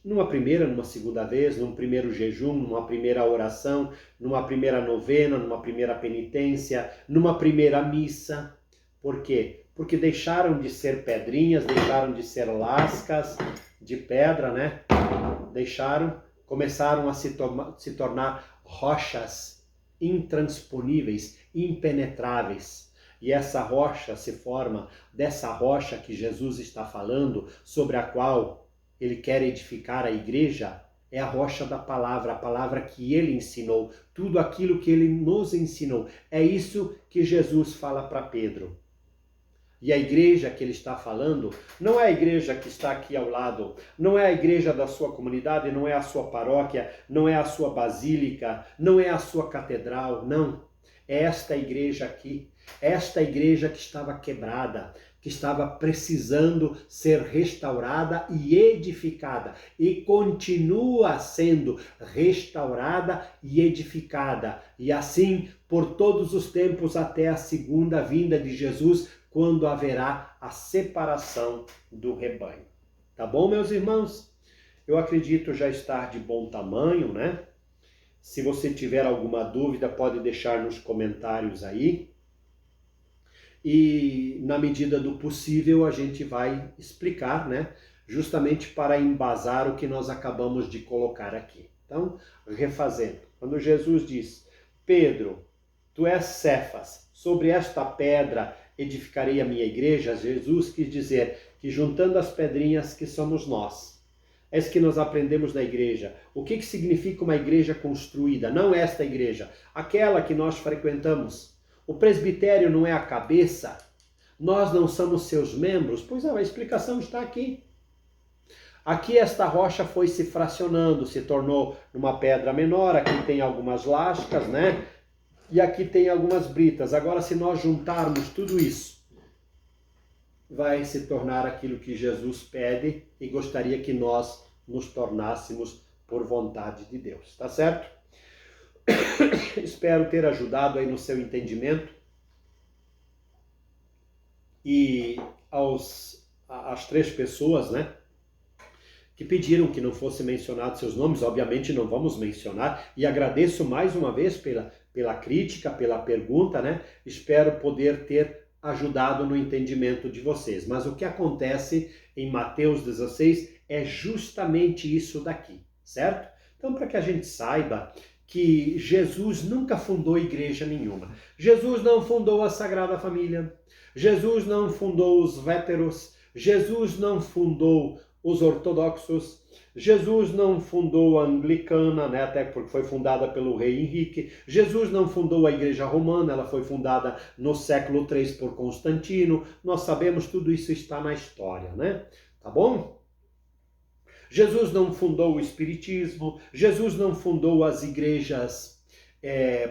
numa primeira, numa segunda vez, num primeiro jejum, numa primeira oração, numa primeira novena, numa primeira penitência, numa primeira missa. Por quê? Porque deixaram de ser pedrinhas, deixaram de ser lascas de pedra, né? Começaram a se tornar rochas intransponíveis, impenetráveis. E essa rocha se forma dessa rocha que Jesus está falando, sobre a qual ele quer edificar a igreja, é a rocha da palavra, a palavra que ele ensinou, tudo aquilo que ele nos ensinou. É isso que Jesus fala para Pedro. E a igreja que ele está falando não é a igreja que está aqui ao lado, não é a igreja da sua comunidade, não é a sua paróquia, não é a sua basílica, não é a sua catedral, não. É esta igreja aqui, esta igreja que estava quebrada, que estava precisando ser restaurada e edificada, e continua sendo restaurada e edificada, e assim por todos os tempos até a segunda vinda de Jesus, quando haverá a separação do rebanho. Tá bom, meus irmãos? Eu acredito já estar de bom tamanho, né? Se você tiver alguma dúvida, pode deixar nos comentários aí. E na medida do possível a gente vai explicar, né? Justamente para embasar o que nós acabamos de colocar aqui. Então, refazendo. Quando Jesus diz, Pedro, tu és Cefas, sobre esta pedra edificarei a minha igreja, Jesus quis dizer que juntando as pedrinhas que somos nós, é isso que nós aprendemos na igreja. O que significa uma igreja construída? Não esta igreja, aquela que nós frequentamos. O presbitério não é a cabeça? Nós não somos seus membros? Pois é, a explicação está aqui. Aqui esta rocha foi se fracionando, se tornou uma pedra menor, aqui tem algumas lascas, né? E aqui tem algumas britas. Agora, se nós juntarmos tudo isso, vai se tornar aquilo que Jesus pede e gostaria que nós nos tornássemos por vontade de Deus, tá certo? Espero ter ajudado aí no seu entendimento. E às 3 pessoas, né, que pediram que não fosse mencionado seus nomes, obviamente não vamos mencionar, e agradeço mais uma vez pela crítica, pela pergunta, né? Espero poder ter ajudado no entendimento de vocês. Mas o que acontece em Mateus 16 é justamente isso daqui, certo? Então, para que a gente saiba que Jesus nunca fundou igreja nenhuma. Jesus não fundou a Sagrada Família. Jesus não fundou os véteros. Jesus não fundou os ortodoxos. Jesus não fundou a anglicana, né, até porque foi fundada pelo rei Henrique. Jesus não fundou a igreja romana, ela foi fundada no século III por Constantino. Nós sabemos, tudo isso está na história, né? Tá bom? Jesus não fundou o espiritismo, Jesus não fundou as igrejas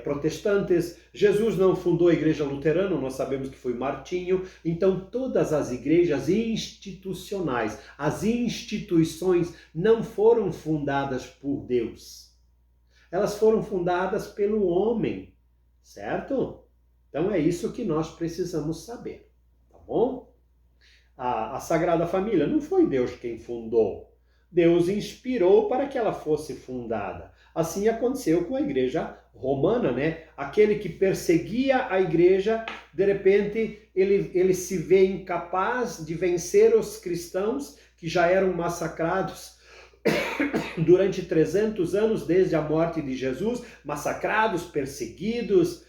protestantes, Jesus não fundou a igreja luterana, nós sabemos que foi Martinho. Então todas as igrejas institucionais, as instituições não foram fundadas por Deus. Elas foram fundadas pelo homem, certo? Então é isso que nós precisamos saber, tá bom? A Sagrada Família não foi Deus quem fundou. Deus inspirou para que ela fosse fundada. Assim aconteceu com a igreja romana, né? Aquele que perseguia a igreja, de repente ele se vê incapaz de vencer os cristãos que já eram massacrados durante 300 anos desde a morte de Jesus, massacrados, perseguidos,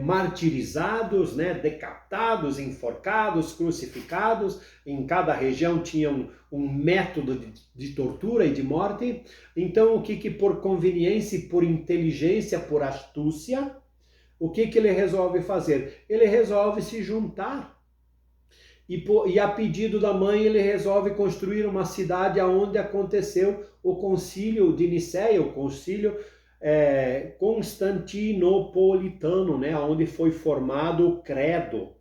martirizados, né, decapitados, enforcados, crucificados. Em cada região tinha um método de tortura e de morte. Então o que por conveniência, por inteligência, por astúcia, o que ele resolve fazer? Ele resolve se juntar. E a pedido da mãe ele resolve construir uma cidade onde aconteceu o concílio de Nicéia, o concílio constantinopolitano, né, onde foi formado o credo,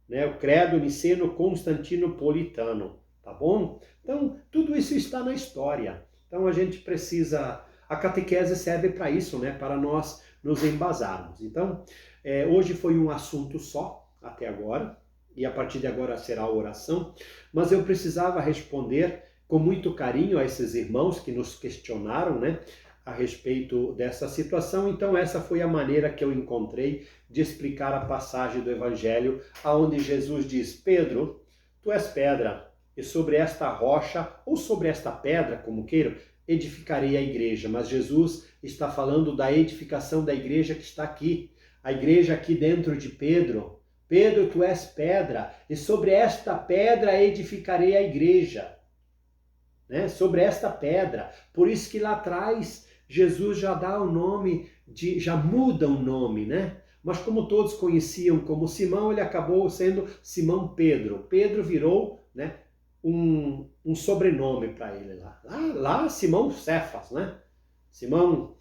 né, o credo niceno-constantinopolitano, tá bom? Então, tudo isso está na história. Então, a gente precisa... A catequese serve para isso, né, para nós nos embasarmos. Então, hoje foi um assunto só, até agora, e a partir de agora será a oração, mas eu precisava responder com muito carinho a esses irmãos que nos questionaram, né, a respeito dessa situação. Então essa foi a maneira que eu encontrei de explicar a passagem do Evangelho, aonde Jesus diz, Pedro, tu és pedra, e sobre esta rocha, ou sobre esta pedra, como queiram, edificarei a igreja. Mas Jesus está falando da edificação da igreja que está aqui, a igreja aqui dentro de Pedro. Pedro, tu és pedra, e sobre esta pedra edificarei a igreja. Né? Sobre esta pedra. Por isso que lá atrás Jesus já dá o nome, já muda o nome, né? Mas como todos conheciam como Simão, ele acabou sendo Simão Pedro. Pedro virou, né, um sobrenome para ele lá. Lá Simão Cefas, né? Simão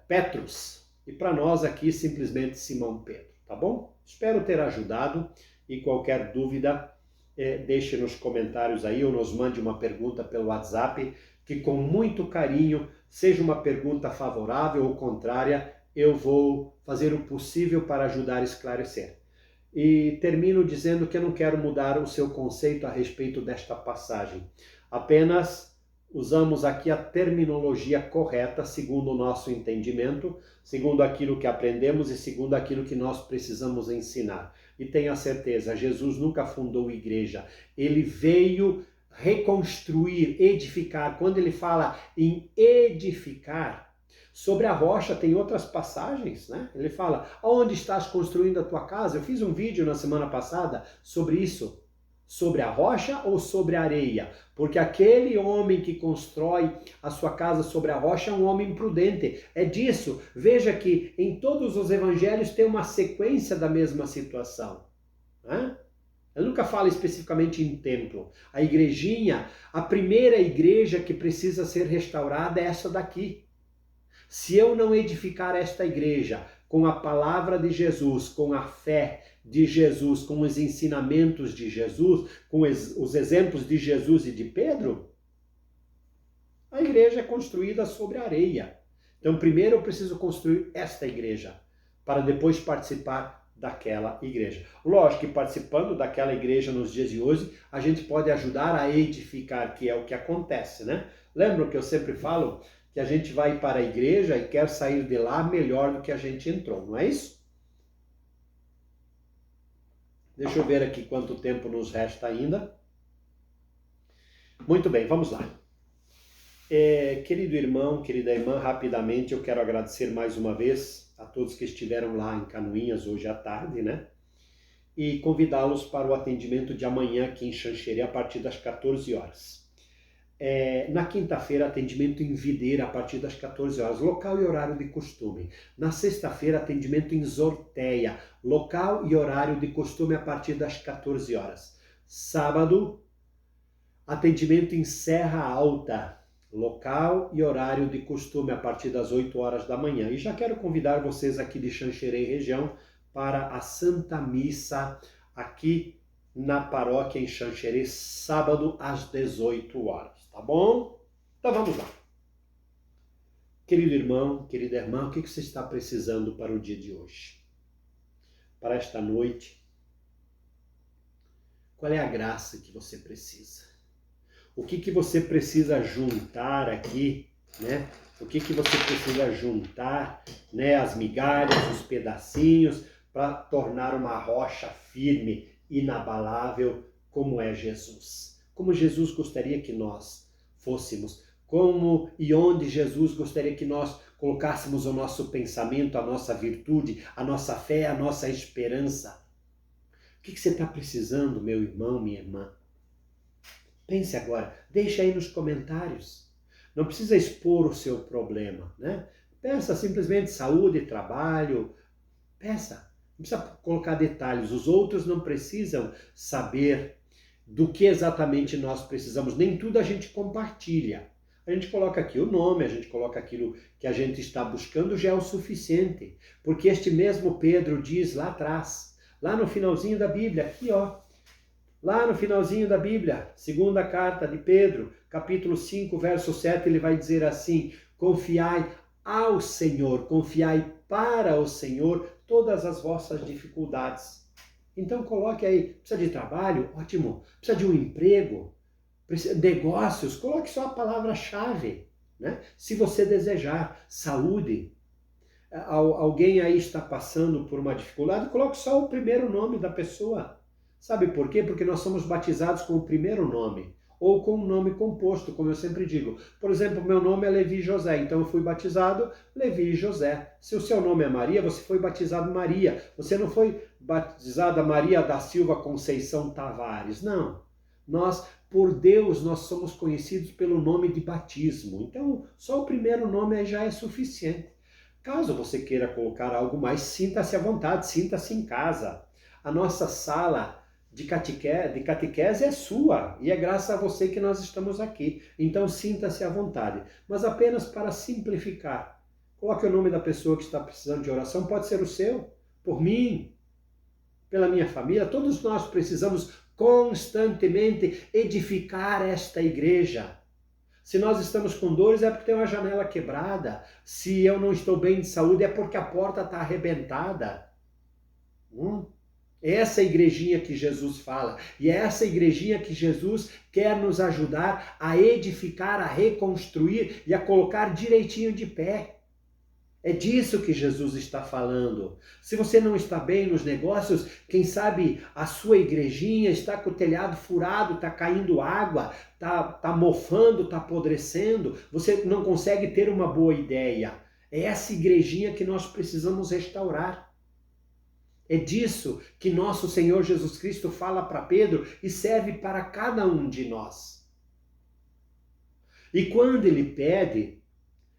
Petrus. E e para nós aqui simplesmente Simão Pedro, tá bom? Espero ter ajudado e qualquer dúvida deixe nos comentários aí ou nos mande uma pergunta pelo WhatsApp, que com muito carinho, seja uma pergunta favorável ou contrária, eu vou fazer o possível para ajudar a esclarecer. E termino dizendo que eu não quero mudar o seu conceito a respeito desta passagem. Apenas usamos aqui a terminologia correta, segundo o nosso entendimento, segundo aquilo que aprendemos e segundo aquilo que nós precisamos ensinar. E tenha certeza, Jesus nunca fundou igreja. Ele veio reconstruir, edificar. Quando ele fala em edificar, sobre a rocha tem outras passagens, né? Ele fala, aonde estás construindo a tua casa? Eu fiz um vídeo na semana passada sobre isso. Sobre a rocha ou sobre a areia? Porque aquele homem que constrói a sua casa sobre a rocha é um homem prudente. É disso. Veja que em todos os evangelhos tem uma sequência da mesma situação, né? Ele nunca fala especificamente em templo. A igrejinha, a primeira igreja que precisa ser restaurada é essa daqui. Se eu não edificar esta igreja com a palavra de Jesus, com a fé de Jesus, com os ensinamentos de Jesus, com os exemplos de Jesus e de Pedro, a igreja é construída sobre areia. Então, primeiro eu preciso construir esta igreja, para depois participar daquela igreja. Lógico que participando daquela igreja nos dias de hoje, a gente pode ajudar a edificar, que é o que acontece, né? Lembram que eu sempre falo que a gente vai para a igreja e quer sair de lá melhor do que a gente entrou, não é isso? Deixa eu ver aqui quanto tempo nos resta ainda. Muito bem, vamos lá. Querido irmão, querida irmã, rapidamente eu quero agradecer mais uma vez a todos que estiveram lá em Canoinhas hoje à tarde, né? E convidá-los para o atendimento de amanhã aqui em Xanxerê a partir das 14 horas. Na quinta-feira, atendimento em Videira a partir das 14 horas, local e horário de costume. Na sexta-feira, atendimento em Zorteia, local e horário de costume a partir das 14 horas. Sábado, atendimento em Serra Alta, local e horário de costume a partir das 8 horas da manhã. E já quero convidar vocês aqui de Xanxerê região para a Santa Missa aqui na paróquia em Xanxerê, sábado às 18 horas, tá bom? Então vamos lá. Querido irmão, querida irmã, o que você está precisando para o dia de hoje? Para esta noite? Qual é a graça que você precisa? O que você precisa juntar aqui, né? O que você precisa juntar, né? As migalhas, os pedacinhos, para tornar uma rocha firme, inabalável, como é Jesus. Como Jesus gostaria que nós fôssemos, como e onde Jesus gostaria que nós colocássemos o nosso pensamento, a nossa virtude, a nossa fé, a nossa esperança. O que você está precisando, meu irmão, minha irmã? Pense agora, deixe aí nos comentários. Não precisa expor o seu problema, né? Peça simplesmente saúde, trabalho, peça. Não precisa colocar detalhes, os outros não precisam saber do que exatamente nós precisamos, nem tudo a gente compartilha. A gente coloca aqui o nome, a gente coloca aquilo que a gente está buscando, já é o suficiente. Porque este mesmo Pedro diz lá atrás, lá no finalzinho da Bíblia, aqui ó, lá no finalzinho da Bíblia, segunda carta de Pedro, capítulo 5, verso 7, ele vai dizer assim, confiai ao Senhor, confiai para o Senhor todas as vossas dificuldades. Então coloque aí, precisa de trabalho? Ótimo. Precisa de um emprego? Negócios? Coloque só a palavra-chave, né? Se você desejar. Saúde. Alguém aí está passando por uma dificuldade? Coloque só o primeiro nome da pessoa. Sabe por quê? Porque nós somos batizados com o primeiro nome. Ou com um nome composto, como eu sempre digo. Por exemplo, meu nome é Levi José, então eu fui batizado Levi José. Se o seu nome é Maria, você foi batizado Maria. Você não foi batizada Maria da Silva Conceição Tavares, não. Nós, por Deus, nós somos conhecidos pelo nome de batismo. Então, só o primeiro nome aí já é suficiente. Caso você queira colocar algo mais, sinta-se à vontade, sinta-se em casa. A nossa sala de catequese é sua, e é graças a você que nós estamos aqui. Então sinta-se à vontade. Mas apenas para simplificar, Coloque o nome da pessoa que está precisando de oração, pode ser o seu, por mim, pela minha família. Todos nós precisamos constantemente edificar esta igreja. Se nós estamos com dores é porque tem uma janela quebrada. Se eu não estou bem de saúde é porque a porta está arrebentada. É essa igrejinha que Jesus fala. E é essa igrejinha que Jesus quer nos ajudar a edificar, a reconstruir e a colocar direitinho de pé. É disso que Jesus está falando. Se você não está bem nos negócios, quem sabe a sua igrejinha está com o telhado furado, está caindo água, está mofando, está apodrecendo, você não consegue ter uma boa ideia. É essa igrejinha que nós precisamos restaurar. É disso que nosso Senhor Jesus Cristo fala para Pedro e serve para cada um de nós. E quando ele pede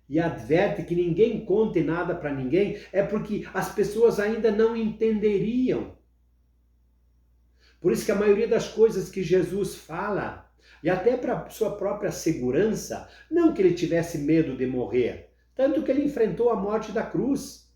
e adverte que ninguém conte nada para ninguém, é porque as pessoas ainda não entenderiam. Por isso que a maioria das coisas que Jesus fala, e até para sua própria segurança, não que ele tivesse medo de morrer, tanto que ele enfrentou a morte da cruz,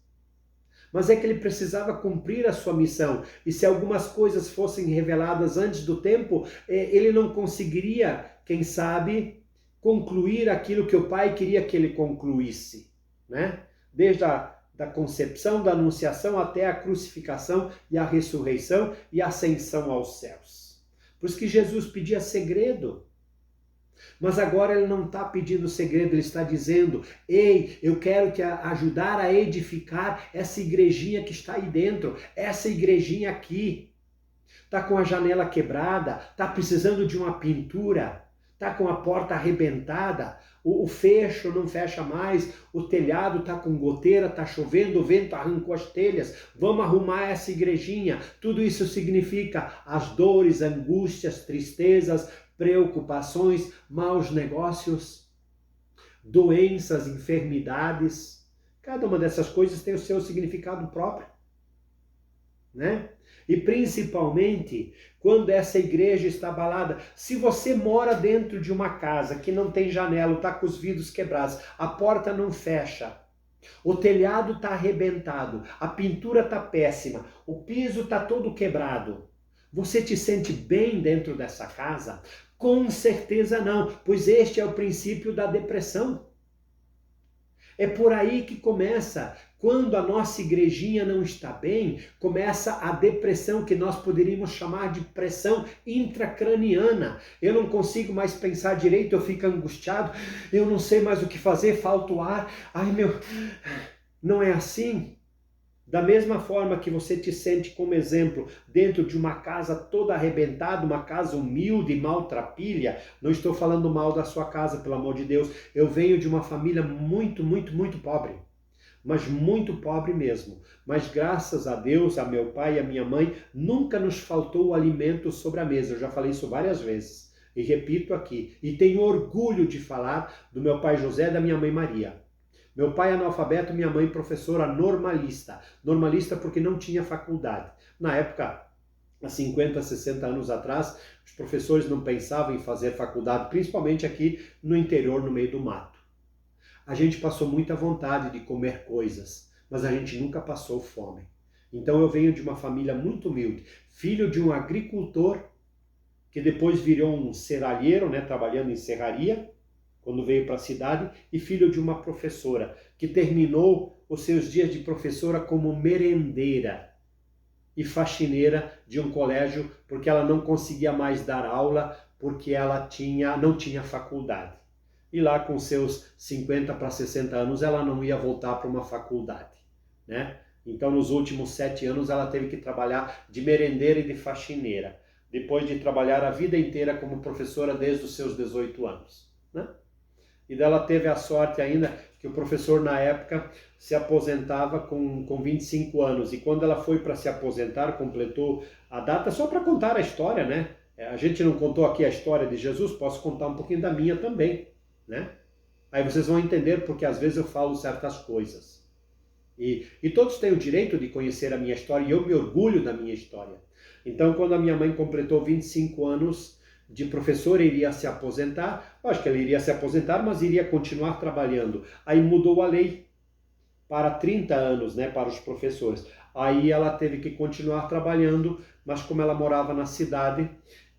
mas é que ele precisava cumprir a sua missão, e se algumas coisas fossem reveladas antes do tempo, ele não conseguiria, quem sabe, concluir aquilo que o Pai queria que ele concluísse, né? Desde da concepção, da anunciação até a crucificação e a ressurreição e a ascensão aos céus. Por isso que Jesus pedia segredo. Mas agora ele não está pedindo segredo, ele está dizendo: ei, eu quero te ajudar a edificar essa igrejinha que está aí dentro, essa igrejinha aqui. Está com a janela quebrada, está precisando de uma pintura, está com a porta arrebentada, o fecho não fecha mais, o telhado está com goteira, está chovendo, o vento arrancou as telhas, vamos arrumar essa igrejinha. Tudo isso significa as dores, angústias, tristezas, preocupações, maus negócios, doenças, enfermidades. Cada uma dessas coisas tem o seu significado próprio, né? E principalmente quando essa igreja está abalada. Se você mora dentro de uma casa que não tem janela, está com os vidros quebrados, a porta não fecha, o telhado está arrebentado, a pintura está péssima, o piso está todo quebrado, você te sente bem dentro dessa casa? Com certeza não, pois este é o princípio da depressão. É por aí que começa. Quando a nossa igrejinha não está bem, começa a depressão, que nós poderíamos chamar de pressão intracraniana. Eu não consigo mais pensar direito, eu fico angustiado, eu não sei mais o que fazer, falta o ar. Ai meu, não é assim? Da mesma forma que você te sente como exemplo dentro de uma casa toda arrebentada, uma casa humilde, maltrapilha, não estou falando mal da sua casa, pelo amor de Deus, eu venho de uma família muito, muito, muito pobre, mas muito pobre mesmo, mas graças a Deus, a meu pai e a minha mãe, nunca nos faltou o alimento sobre a mesa, eu já falei isso várias vezes, e repito aqui, e tenho orgulho de falar do meu pai José e da minha mãe Maria. Meu pai analfabeto, minha mãe professora normalista. Normalista porque não tinha faculdade. Na época, há 50, 60 anos atrás, os professores não pensavam em fazer faculdade, principalmente aqui no interior, no meio do mato. A gente passou muita vontade de comer coisas, mas a gente nunca passou fome. Então eu venho de uma família muito humilde, filho de um agricultor que depois virou um serralheiro, né, trabalhando em serraria, quando veio para a cidade, e filho de uma professora, que terminou os seus dias de professora como merendeira e faxineira de um colégio, porque ela não conseguia mais dar aula, porque ela não tinha faculdade. E lá com seus 50 para 60 anos, ela não ia voltar para uma faculdade, né? Então nos últimos 7 anos ela teve que trabalhar de merendeira e de faxineira, depois de trabalhar a vida inteira como professora desde os seus 18 anos, né? E dela teve a sorte ainda que o professor na época se aposentava com 25 anos. E quando ela foi para se aposentar, completou a data, só para contar a história, né? A gente não contou aqui a história de Jesus, posso contar um pouquinho da minha também, né? Aí vocês vão entender porque às vezes eu falo certas coisas. E todos têm o direito de conhecer a minha história e eu me orgulho da minha história. Então quando a minha mãe completou 25 anos, de professora, iria se aposentar, acho que ela iria se aposentar, mas iria continuar trabalhando. Aí mudou a lei para 30 anos, né, para os professores. Aí ela teve que continuar trabalhando, mas como ela morava na cidade,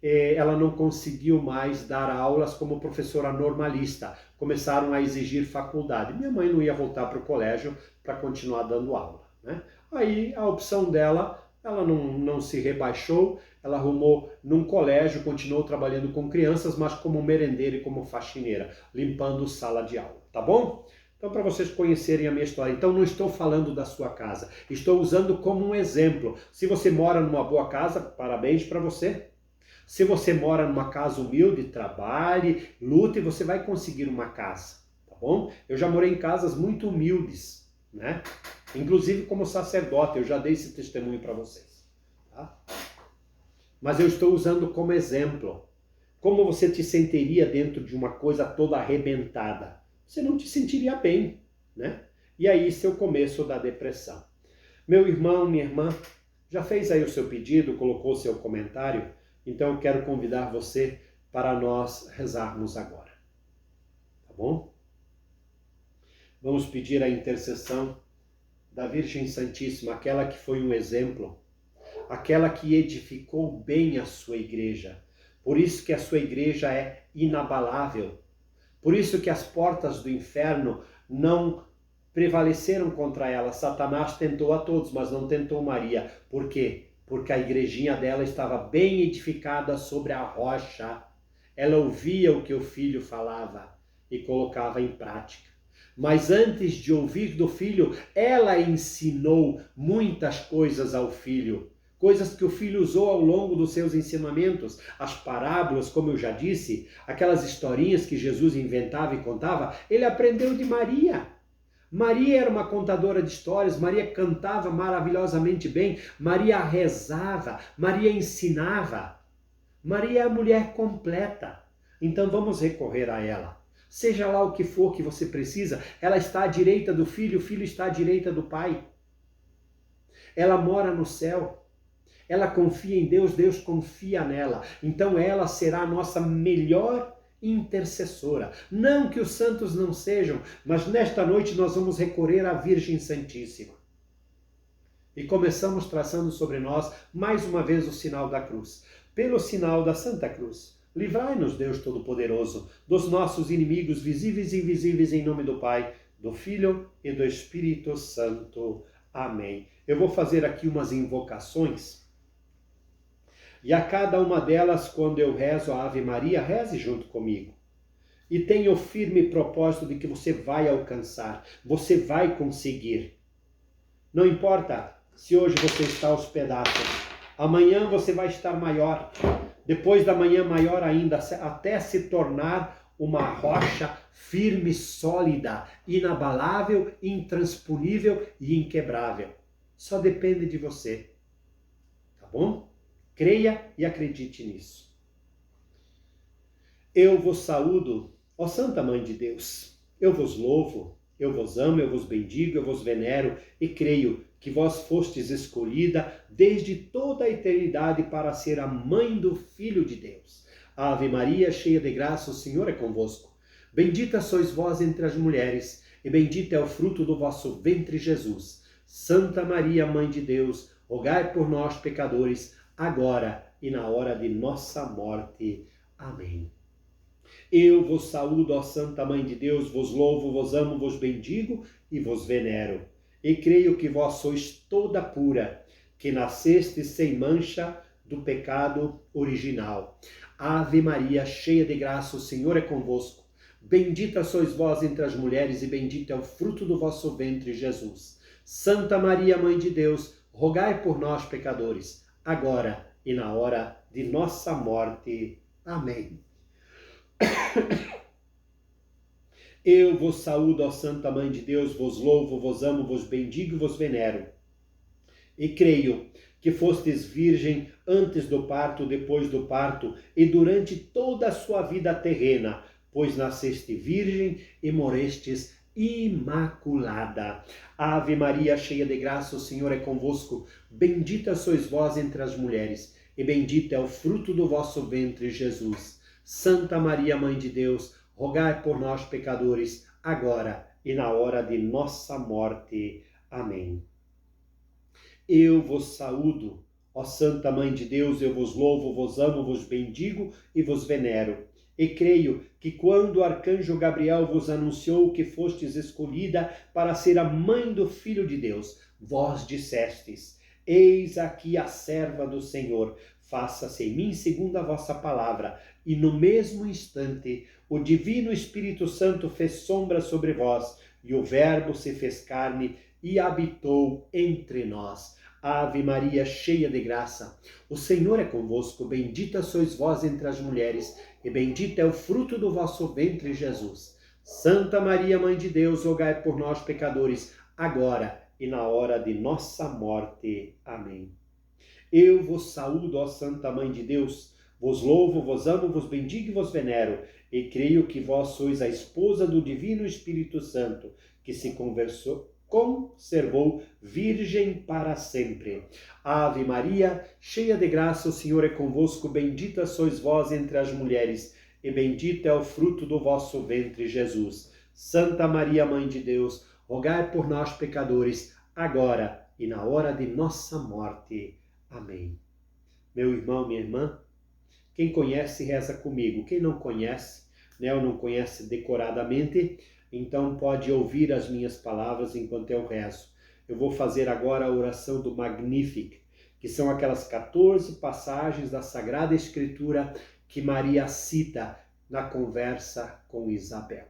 ela não conseguiu mais dar aulas como professora normalista. Começaram a exigir faculdade. Minha mãe não ia voltar para o colégio para continuar dando aula, né? Aí a opção dela, ela não se rebaixou, ela arrumou num colégio, continuou trabalhando com crianças, mas como merendeira e como faxineira, limpando sala de aula, tá bom? Então, para vocês conhecerem a minha história, então não estou falando da sua casa, estou usando como um exemplo. Se você mora numa boa casa, parabéns para você. Se você mora numa casa humilde, trabalhe, lute, você vai conseguir uma casa, tá bom? Eu já morei em casas muito humildes, né? Inclusive como sacerdote, eu já dei esse testemunho para vocês, tá? Mas eu estou usando como exemplo. Como você te sentiria dentro de uma coisa toda arrebentada? Você não te sentiria bem, né? E aí, esse é o começo da depressão. Meu irmão, minha irmã, já fez aí o seu pedido, colocou o seu comentário? Então eu quero convidar você para nós rezarmos agora, tá bom? Vamos pedir a intercessão da Virgem Santíssima, aquela que foi um exemplo, aquela que edificou bem a sua igreja. Por isso que a sua igreja é inabalável. Por isso que as portas do inferno não prevaleceram contra ela. Satanás tentou a todos, mas não tentou Maria. Por quê? Porque a igrejinha dela estava bem edificada sobre a rocha. Ela ouvia o que o filho falava e colocava em prática. Mas antes de ouvir do filho, ela ensinou muitas coisas ao filho. Coisas que o filho usou ao longo dos seus ensinamentos, as parábolas, como eu já disse, aquelas historinhas que Jesus inventava e contava, ele aprendeu de Maria. Maria era uma contadora de histórias, Maria cantava maravilhosamente bem, Maria rezava, Maria ensinava. Maria é a mulher completa. Então vamos recorrer a ela. Seja lá o que for que você precisa, ela está à direita do filho, o filho está à direita do pai. Ela mora no céu. Ela confia em Deus, Deus confia nela. Então ela será a nossa melhor intercessora. Não que os santos não sejam, mas nesta noite nós vamos recorrer à Virgem Santíssima. E começamos traçando sobre nós, mais uma vez, o sinal da cruz. Pelo sinal da Santa Cruz, livrai-nos, Deus Todo-Poderoso, dos nossos inimigos visíveis e invisíveis, em nome do Pai, do Filho e do Espírito Santo. Amém. Eu vou fazer aqui umas invocações. E a cada uma delas, quando eu rezo a Ave Maria, reze junto comigo. E tenha o firme propósito de que você vai alcançar, você vai conseguir. Não importa se hoje você está aos pedaços, amanhã você vai estar maior, depois da manhã maior ainda, até se tornar uma rocha firme, sólida, inabalável, intransponível e inquebrável. Só depende de você, tá bom? Creia e acredite nisso. Eu vos saúdo, ó Santa Mãe de Deus. Eu vos louvo, eu vos amo, eu vos bendigo, eu vos venero e creio que vós fostes escolhida desde toda a eternidade para ser a mãe do Filho de Deus. Ave Maria, cheia de graça, o Senhor é convosco. Bendita sois vós entre as mulheres e bendito é o fruto do vosso ventre, Jesus. Santa Maria, Mãe de Deus, rogai por nós, pecadores, agora e na hora de nossa morte. Amém. Eu vos saúdo, ó Santa Mãe de Deus, vos louvo, vos amo, vos bendigo e vos venero. E creio que vós sois toda pura, que nasceste sem mancha do pecado original. Ave Maria, cheia de graça, o Senhor é convosco. Bendita sois vós entre as mulheres e bendito é o fruto do vosso ventre, Jesus. Santa Maria, Mãe de Deus, rogai por nós, pecadores, agora e na hora de nossa morte. Amém. Eu vos saúdo, ó Santa Mãe de Deus, vos louvo, vos amo, vos bendigo e vos venero. E creio que fostes virgem antes do parto, depois do parto e durante toda a sua vida terrena, pois nasceste virgem e morestes imaculada. Ave Maria, cheia de graça, o Senhor é convosco. Bendita sois vós entre as mulheres e bendito é o fruto do vosso ventre, Jesus. Santa Maria, Mãe de Deus, rogai por nós, pecadores, agora e na hora de nossa morte. Amém. Eu vos saúdo, ó Santa Mãe de Deus, eu vos louvo, vos amo, vos bendigo e vos venero. E creio que quando o arcanjo Gabriel vos anunciou que fostes escolhida para ser a mãe do Filho de Deus, vós dissestes: eis aqui a serva do Senhor, faça-se em mim segundo a vossa palavra. E no mesmo instante, o Divino Espírito Santo fez sombra sobre vós, e o Verbo se fez carne e habitou entre nós. Ave Maria, cheia de graça, o Senhor é convosco, bendita sois vós entre as mulheres, e bendito é o fruto do vosso ventre, Jesus. Santa Maria, Mãe de Deus, rogai por nós, pecadores, agora e na hora de nossa morte. Amém. Eu vos saúdo, ó Santa Mãe de Deus, vos louvo, vos amo, vos bendigo e vos venero, e creio que vós sois a esposa do Divino Espírito Santo, que se conservou virgem para sempre. Ave Maria, cheia de graça, o Senhor é convosco, bendita sois vós entre as mulheres, e bendito é o fruto do vosso ventre, Jesus. Santa Maria, Mãe de Deus, rogai por nós, pecadores, agora e na hora de nossa morte. Amém. Meu irmão, minha irmã, quem conhece, reza comigo. Quem não conhece, ou não conhece decoradamente, então pode ouvir as minhas palavras enquanto eu rezo. Eu vou fazer agora a oração do Magnificat, que são aquelas 14 passagens da Sagrada Escritura que Maria cita na conversa com Isabel.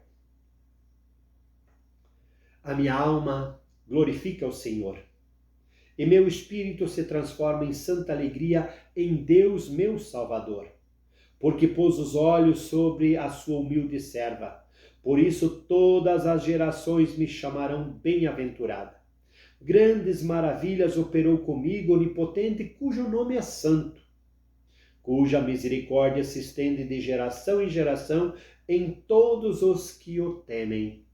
A minha alma glorifica o Senhor, e meu espírito se transforma em santa alegria em Deus, meu Salvador, porque pôs os olhos sobre a sua humilde serva. Por isso todas as gerações me chamarão bem-aventurada. Grandes maravilhas operou comigo, onipotente, cujo nome é santo, cuja misericórdia se estende de geração em geração em todos os que o temem.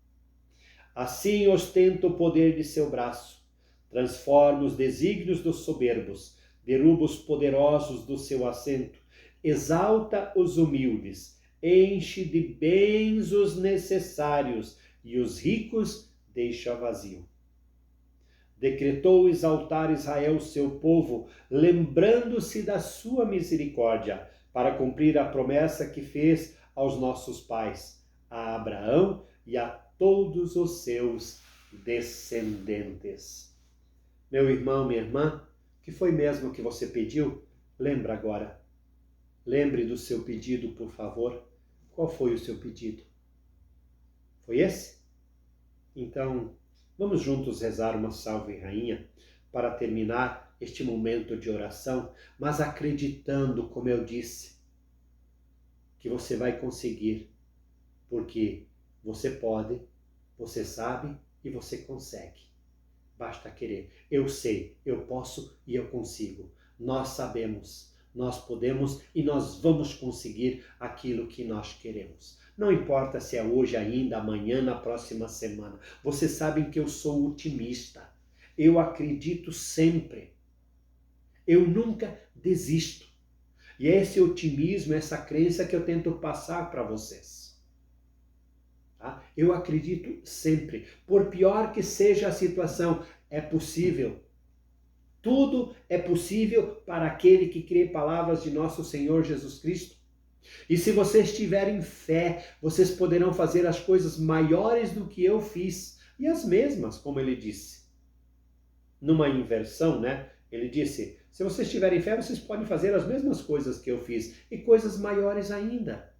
Assim ostenta o poder de seu braço, transforma os desígnios dos soberbos, derruba os poderosos do seu assento, exalta os humildes, enche de bens os necessários e os ricos deixa vazio. Decretou exaltar Israel, seu povo, lembrando-se da sua misericórdia, para cumprir a promessa que fez aos nossos pais, a Abraão e a todos os seus descendentes. Meu irmão, minha irmã, que foi mesmo que você pediu? Lembra agora. Lembre do seu pedido, por favor. Qual foi o seu pedido? Foi esse? Então, vamos juntos rezar uma Salve Rainha para terminar este momento de oração, mas acreditando, como eu disse, que você vai conseguir, porque você pode, você sabe e você consegue. Basta querer. Eu sei, eu posso e eu consigo. Nós sabemos, nós podemos e nós vamos conseguir aquilo que nós queremos. Não importa se é hoje ainda, amanhã, na próxima semana. Vocês sabem que eu sou otimista. Eu acredito sempre. Eu nunca desisto. E é esse otimismo, essa crença que eu tento passar para vocês. Eu acredito sempre, por pior que seja a situação, é possível. Tudo é possível para aquele que crê palavras de nosso Senhor Jesus Cristo. E se vocês tiverem fé, vocês poderão fazer as coisas maiores do que eu fiz, e as mesmas, como ele disse. Numa inversão, Ele disse, se vocês tiverem fé, vocês podem fazer as mesmas coisas que eu fiz, e coisas maiores ainda.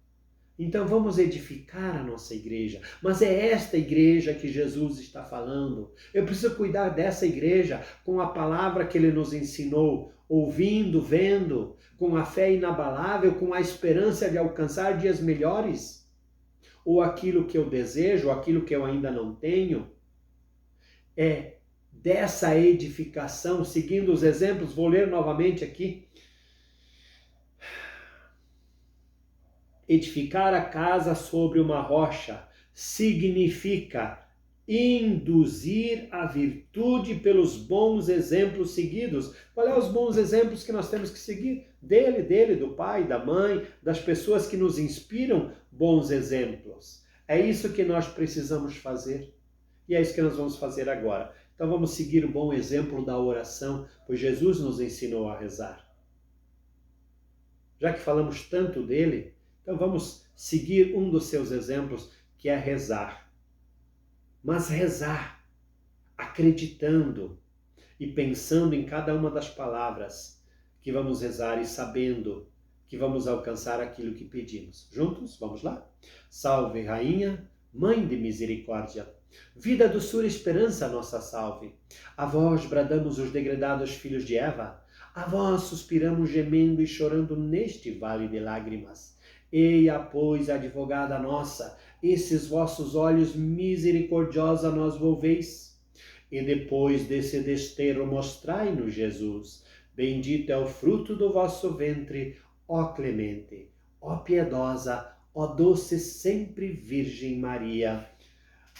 Então vamos edificar a nossa igreja, mas é esta igreja que Jesus está falando. Eu preciso cuidar dessa igreja com a palavra que ele nos ensinou, ouvindo, vendo, com a fé inabalável, com a esperança de alcançar dias melhores. Ou aquilo que eu desejo, ou aquilo que eu ainda não tenho. É dessa edificação, seguindo os exemplos, vou ler novamente aqui. Edificar a casa sobre uma rocha significa induzir a virtude pelos bons exemplos seguidos. Qual é os bons exemplos que nós temos que seguir? Dele, do pai, da mãe, das pessoas que nos inspiram bons exemplos. É isso que nós precisamos fazer. E é isso que nós vamos fazer agora. Então vamos seguir o bom exemplo da oração, pois Jesus nos ensinou a rezar. Já que falamos tanto dele, então vamos seguir um dos seus exemplos, que é rezar. Mas rezar acreditando e pensando em cada uma das palavras que vamos rezar e sabendo que vamos alcançar aquilo que pedimos. Juntos, vamos lá? Salve, Rainha, Mãe de Misericórdia, vida, doçura e esperança, nossa salve. A vós bradamos os degredados filhos de Eva, a vós suspiramos gemendo e chorando neste vale de lágrimas. Eia, pois, advogada nossa, esses vossos olhos misericordiosa nos volveis. E depois desse desterro mostrai-nos Jesus. Bendito é o fruto do vosso ventre, ó clemente, ó piedosa, ó doce sempre Virgem Maria.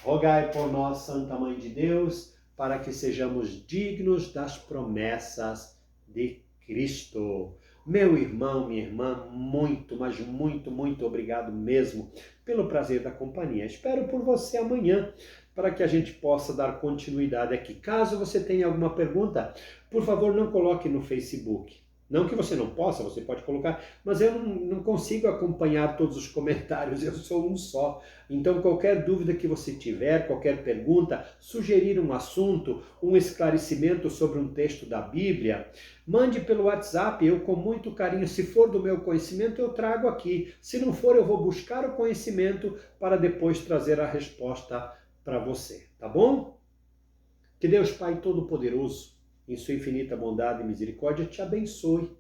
Rogai por nós, Santa Mãe de Deus, para que sejamos dignos das promessas de Cristo. Meu irmão, minha irmã, muito, mas muito, muito obrigado mesmo pelo prazer da companhia. Espero por você amanhã, para que a gente possa dar continuidade aqui. Caso você tenha alguma pergunta, por favor, não coloque no Facebook. Não que você não possa, você pode colocar, mas eu não consigo acompanhar todos os comentários, eu sou um só. Então, qualquer dúvida que você tiver, qualquer pergunta, sugerir um assunto, um esclarecimento sobre um texto da Bíblia, mande pelo WhatsApp, eu com muito carinho, se for do meu conhecimento, eu trago aqui. Se não for, eu vou buscar o conhecimento para depois trazer a resposta para você, tá bom? Que Deus Pai Todo-Poderoso, em sua infinita bondade e misericórdia, te abençoe,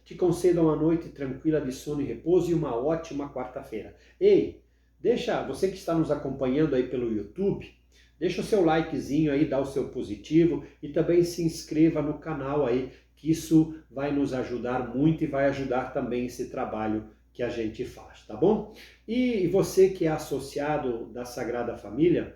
te conceda uma noite tranquila de sono e repouso e uma ótima quarta-feira. Ei, deixa, você que está nos acompanhando aí pelo YouTube, deixa o seu likezinho aí, dá o seu positivo e também se inscreva no canal aí, que isso vai nos ajudar muito e vai ajudar também esse trabalho que a gente faz, tá bom? E você que é associado da Sagrada Família,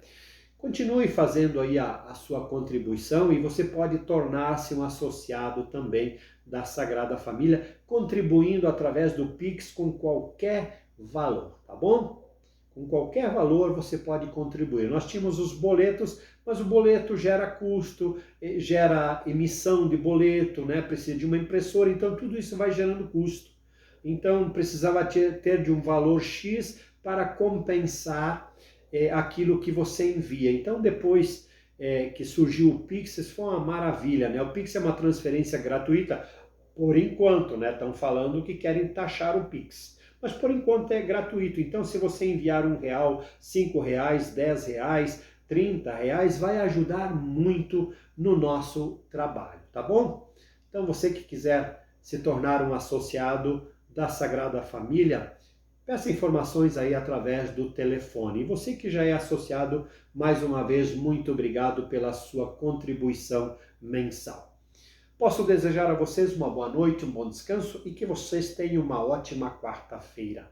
continue fazendo aí a sua contribuição e você pode tornar-se um associado também da Sagrada Família, contribuindo através do Pix com qualquer valor, tá bom? Com qualquer valor você pode contribuir. Nós tínhamos os boletos, mas o boleto gera custo, gera emissão de boleto, né? Precisa de uma impressora, então tudo isso vai gerando custo. Então precisava ter de um valor X para compensar aquilo que você envia. Então, depois que surgiu o Pix, isso foi uma maravilha, né? O Pix é uma transferência gratuita, por enquanto, né? Estão falando que querem taxar o Pix. Mas, por enquanto, é gratuito. Então, se você enviar R$1, R$5, R$10, R$30, vai ajudar muito no nosso trabalho, tá bom? Então, você que quiser se tornar um associado da Sagrada Família, peça informações aí através do telefone. E você que já é associado, mais uma vez, muito obrigado pela sua contribuição mensal. Posso desejar a vocês uma boa noite, um bom descanso e que vocês tenham uma ótima quarta-feira.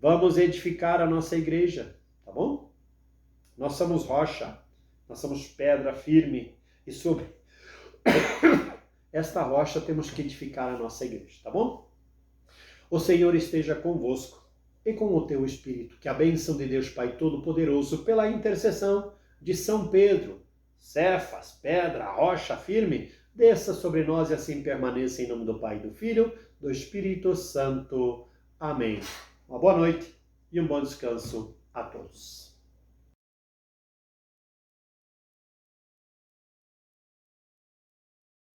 Vamos edificar a nossa igreja, tá bom? Nós somos rocha, nós somos pedra firme e sobre esta rocha temos que edificar a nossa igreja, tá bom? O Senhor esteja convosco e com o teu Espírito. Que a bênção de Deus Pai Todo-Poderoso, pela intercessão de São Pedro, Cefas, pedra, rocha firme, desça sobre nós e assim permaneça em nome do Pai, do Filho, do Espírito Santo. Amém. Uma boa noite e um bom descanso a todos.